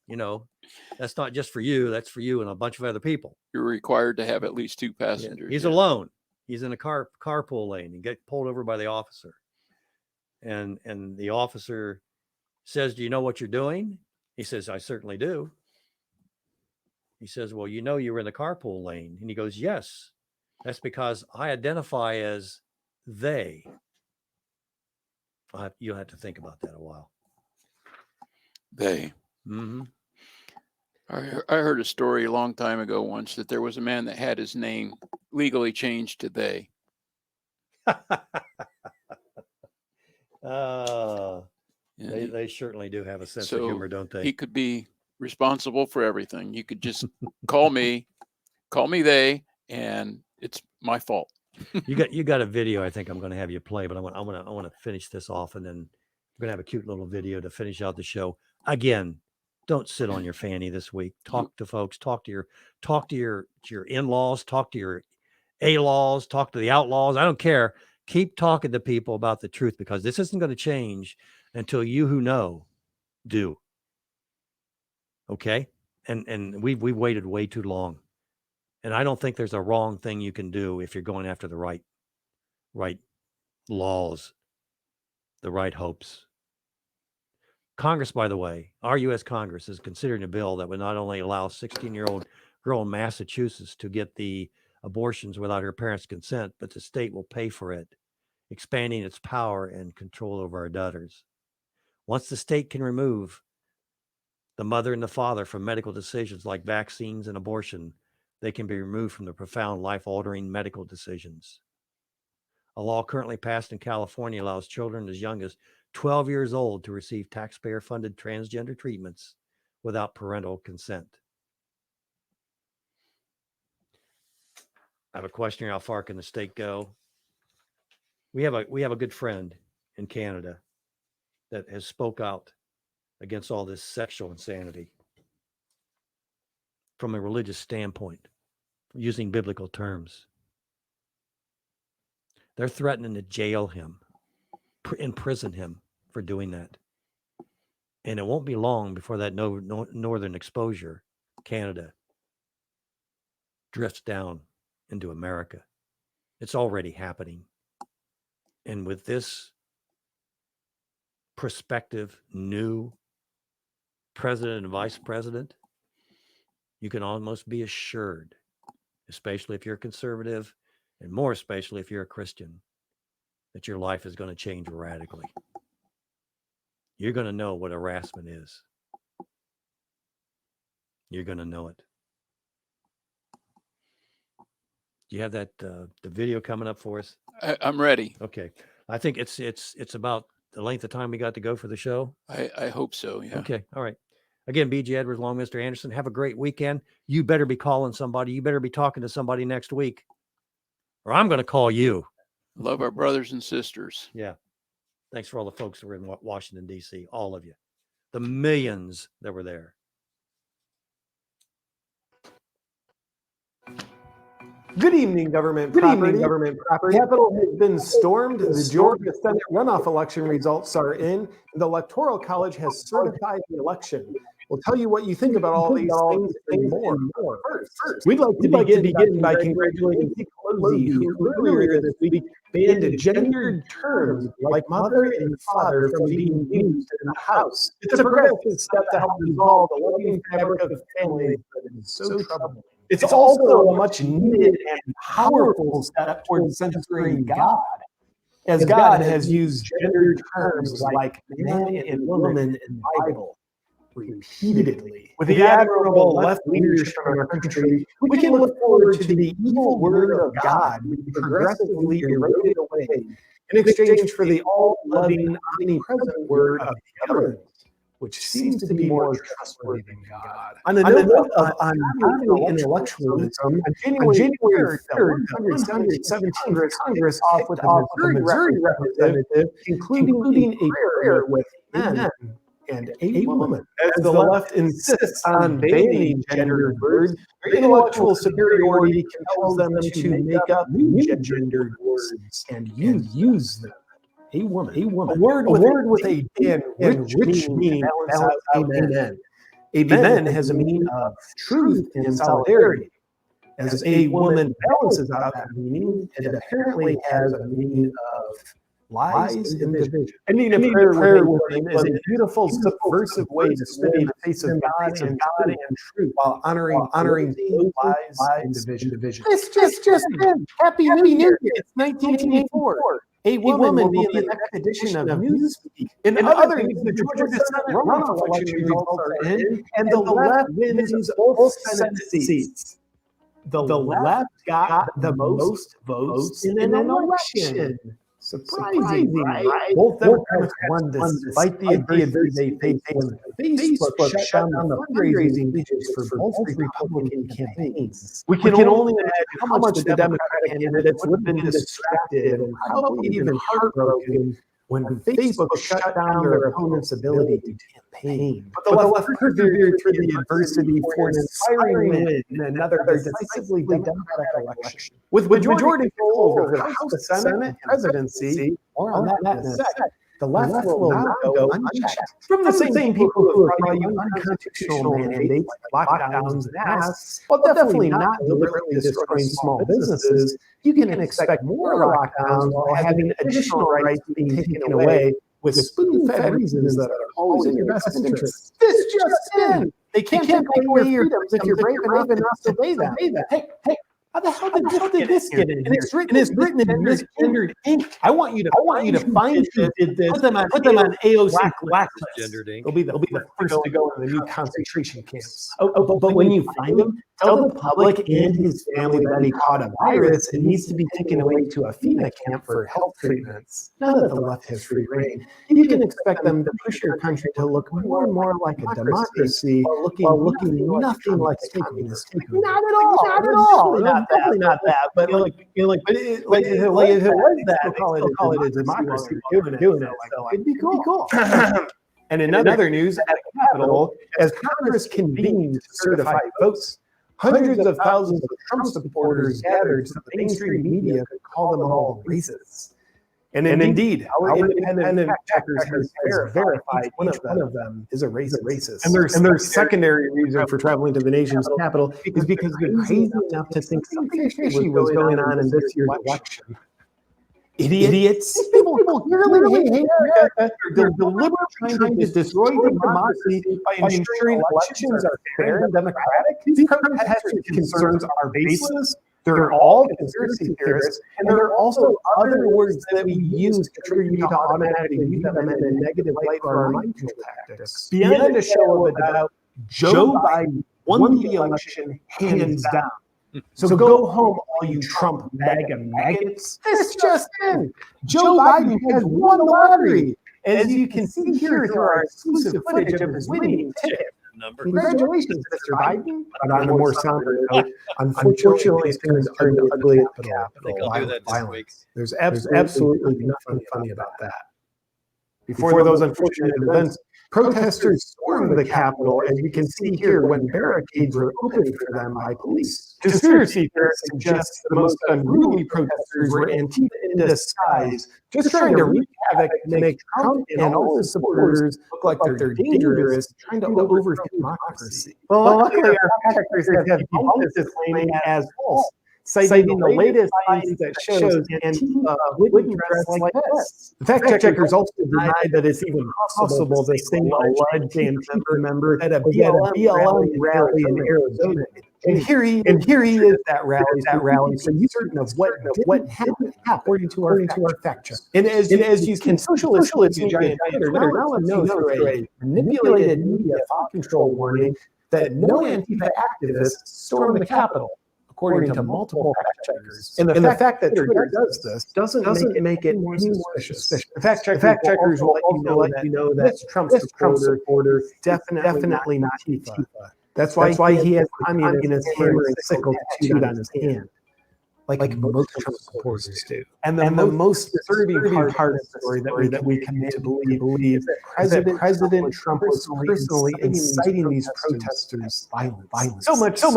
that's not just for you. That's for you and a bunch of other people. You're required to have at least two passengers. Yeah. He's alone. He's in a carpool lane and get pulled over by the officer. And the officer says, "Do you know what you're doing?" He says, "I certainly do." He says, "Well, you were in the carpool lane." And he goes, "Yes, that's because I identify as they." You'll have to think about that a while. They. Mm-hmm. I heard a story a long time ago once that there was a man that had his name legally changed to they. They certainly do have a sense of humor, don't they? He could be responsible for everything. You could just call me they, and it's my fault. You got a video I think I'm going to have you play, but I want to finish this off, and then we're going to have a cute little video to finish out the show. Again, don't sit on your fanny this week. Talk to folks. Talk to your in-laws. Talk to your A-laws. Talk to the outlaws. I don't care. Keep talking to people about the truth, because this isn't going to change until you who know do. Okay? And we've waited way too long. And I don't think there's a wrong thing you can do if you're going after the right laws, the right hopes. Congress, by the way, our U.S. Congress is considering a bill that would not only allow a 16-year-old girl in Massachusetts to get the abortions without her parents' consent, but the state will pay for it, expanding its power and control over our daughters. Once the state can remove the mother and the father from medical decisions like vaccines and abortion, they can be removed from the profound life-altering medical decisions. A law currently passed in California allows children as young as 12 years old to receive taxpayer-funded transgender treatments without parental consent. I have a question here. How far can the state go? We have a good friend in Canada that has spoke out against all this sexual insanity from a religious standpoint, using biblical terms. They're threatening to jail him imprison him for doing that. And it won't be long before that northern exposure, Canada, drifts down into America. It's already happening. And with this prospective new president and vice president, you can almost be assured, especially if you're conservative, and more especially if you're a Christian, that your life is going to change radically. You're going to know what harassment is. You're going to know it. Do you have that the video coming up for us? I'm ready. Okay. I think it's about the length of time we got to go for the show. I hope so. Yeah. Okay. All right. Again, BJ Edwards, along Mr. Anderson. Have a great weekend. You better be calling somebody. You better be talking to somebody next week, or I'm going to call you. Love our brothers and sisters. Yeah. Thanks for all the folks that were in Washington, D.C., all of you. The millions that were there. Good evening, government property. Capitol has been stormed. The Georgia Senate runoff election results are in. And the Electoral College has certified the election. We'll tell you what you think about all these things and more. First, we'd like to begin by congratulating Dick Pelosi, who earlier this week banned gendered terms like mother and father from being used in the House. It's a progressive step to help resolve the loving fabric of families that is so troubling. It's also a much needed and powerful step towards censoring God, as God has used gendered terms like man and woman in the Bible repeatedly. With the admirable left leaders from our country, we can look forward to the evil word of God being progressively eroded away in exchange for the all-loving, omnipresent word of the government, which seems to be more trustworthy than God. On the note of ungodly intellectualism, on January 3rd, 117th Congress off with a Missouri representative, including a prayer with men and a woman. As the left insists on banning gendered words, their intellectual superiority compels them to make up new gendered words and use them. A woman. A word with a rich meaning balance out amen. Amen has a meaning of truth and solidarity. As a woman balances out that meaning, it apparently has a meaning of lies and division. Ending a prayer with him is a beautiful, subversive way to spit in the face of God and truth, while honoring those lies and division. It's just Happy New Year. It's 1984. A woman will be in the next edition of Newsweek. In other news, the Georgia Senate runoff election results are in, and the left wins both Senate seats. The left got the most votes in an election. Surprising, right? Both Democrats won despite the adversity they faced when Facebook shut down the fundraising pages for both Republican campaigns. We can only imagine how much the Democratic candidates would have been distracted and probably even heartbroken when Facebook shut down their opponent's ability to campaign. But the left persevered through the adversity for an inspiring win in another decisively Democratic election. With majority control over the House, Senate, and presidency, more on that in a sec, the left will not go unchecked. From the same people who have brought you unconstitutional mandates like lockdowns and masks, while definitely not deliberately destroying small businesses, you can expect more lockdowns while having additional rights being taken away with spoon-fed reasons that are always in your best interest. This just in! They can't take away your freedoms if you're brave enough to obey them. Hey, how the hell did this get in? And it's written in misgendered ink. I want you to find who did this. Put them on AOC blacklist. They'll be the first to go in the new concentration camps. But when you find them, tell the public and his family that he caught a virus and needs to be taken away to a FEMA camp for health treatments. Now that the left has free reign, you can expect them to push your country to look more and more like a democracy while looking nothing like a communist. Not at all. Definitely not that. But if it was that, they still call it a democracy. Doing it. So it'd be cool. And in other news, at the Capitol, as Congress convened to certify votes, hundreds of thousands of Trump supporters gathered so the mainstream media could call them all racist. And indeed, our independent fact checkers has verified each one of them is a racist. And their secondary reason for traveling to the nation's capital is because they're crazy enough to think something fishy was going on in this year's election. Idiots. People clearly hate America. They're deliberately trying to destroy democracy by ensuring elections are fair and democratic. These protesters' concerns are baseless. They're all conspiracy theorists, and there are also other words that we use to trigger you to automatically view them in a negative light for our mind control tactics. Beyond a show of doubt, Joe Biden won the election hands down. So go home, all you Trump MAGA maggots. This just in. Joe Biden has won the lottery. As you can see here through our exclusive footage of his winning ticket. Congratulations, Mr. Biden. But on a more somber note, unfortunately, things turned ugly at the Capitol. Violence. There's absolutely nothing funny about that. Before those unfortunate events, protesters stormed the Capitol, as you can see here, when barricades were opened for them by police. Conspiracy theorists suggest the most unruly protesters were Antifa in disguise, just trying to wreak havoc to make Trump and all his supporters look like they're dangerous, trying to overthrow democracy. Well, luckily, our fact checkers have debunked this claim as false, citing the latest science that shows Antifa wouldn't dress like this. The fact checkers also denied that it's even possible the same alleged Antifa member at a BLM rally in Arizona. And here he is at rally, so you're certain of what happened, according to our fact check. And as you can socialist giant Twitter now know through a manipulated media thought control warning that no Antifa activists stormed the Capitol, according to multiple fact checkers. And the fact that Twitter does this doesn't make it more suspicious. The fact checkers will let you know that Trump's supporter definitely not Antifa. That's why he has communist hammer and sickle tattooed on his hand, like most Trump supporters do. And the most disturbing part of the story that we come to believe is that President Trump was personally inciting these protesters' violence. So much so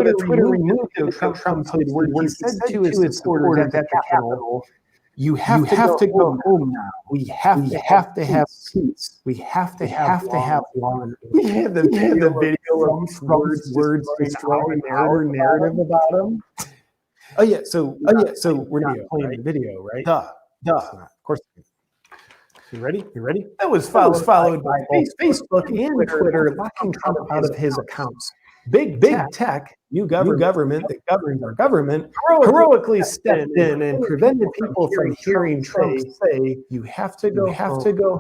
that Twitter removed him from Trump's where he said to his supporters at the Capitol, you have to go home now. We have to have peace. We have to have law. We have the video of Trump's words destroying our narrative about him. Oh yeah, so we're not playing the video, right? Duh. Of course. You ready? That was followed by both Facebook and Twitter locking Trump out of his accounts. Big tech, new government that governs our government, heroically stepped in and prevented people from hearing Trump say, "You have to go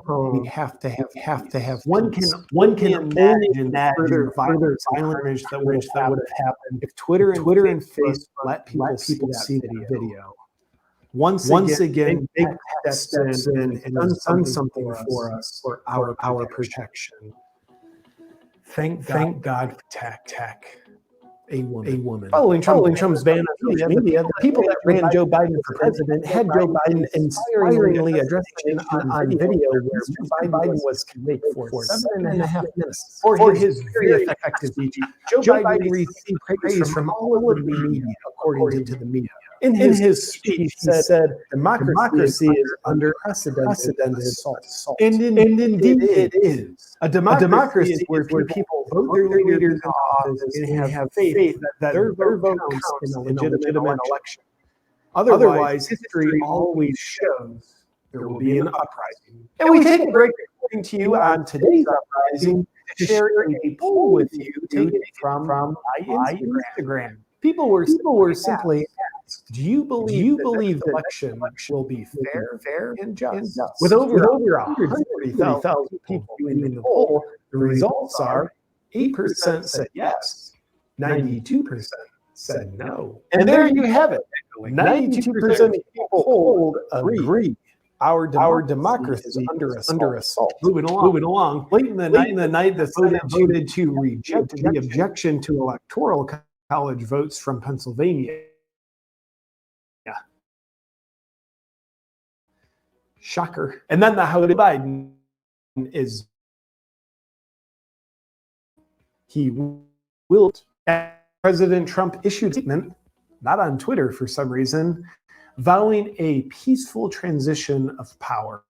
home. We have to have." One can imagine that further violent damage that would have happened if Twitter and Facebook let people see the video. Once again, big tech steps in and done something for us for our protection. Thank God for tech. A woman. Following Trump's ban on social media, the people that ran Joe Biden for president had Joe Biden inspiringly addressing on video where Joe Biden was convicted for 7.5 minutes for his very effective speech. Joe Biden received praise from all over the media, according to the media. In his speech, he said, democracy is under unprecedented assault. And indeed it is. A democracy is where people vote their leaders into office and have faith that their vote counts in a legitimate election. Otherwise, history always shows there will be an uprising. And we take a break according to you on today's uprising to share a poll with you taken from my Instagram. People were simply asked, do you believe the election will be fair and just? With over 130,000 people in the poll, the results are 8% said yes, 92% said no. And there you have it. 92% of people polled agree. Our democracy is under assault. Moving along. Late in the night, the Senate voted to reject the objection to electoral college votes from Pennsylvania. Shocker. And then the House Biden is President Trump issued a statement, not on Twitter for some reason, vowing a peaceful transition of power.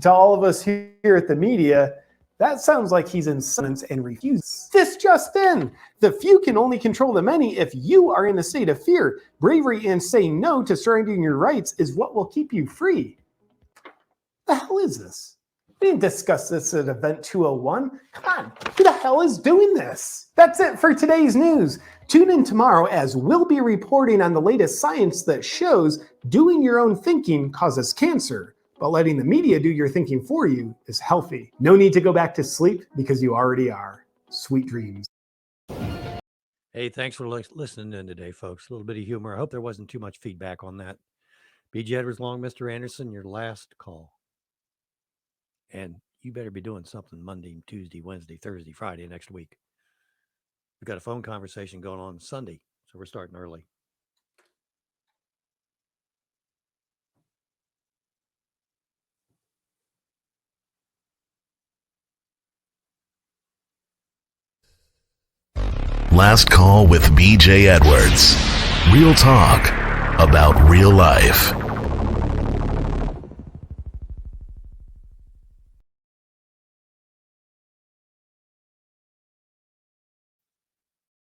To all of us here at the media, that sounds like he's in silence and refuses. This just in, the few can only control the many. If you are in a state of fear, bravery and saying no to surrendering your rights is what will keep you free. The hell is this? We didn't discuss this at Event 201. Come on, who the hell is doing this? That's it for today's news. Tune in tomorrow as we'll be reporting on the latest science that shows doing your own thinking causes cancer, but letting the media do your thinking for you is healthy. No need to go back to sleep because you already are. Sweet dreams. Hey, thanks for listening in today, folks. A little bit of humor. I hope there wasn't too much feedback on that. B.J. Edwards Long, Mr. Anderson, your last call. And you better be doing something Monday, Tuesday, Wednesday, Thursday, Friday next week. We've got a phone conversation going on Sunday, so we're starting early. Last call with B.J. Edwards. Real talk about real life.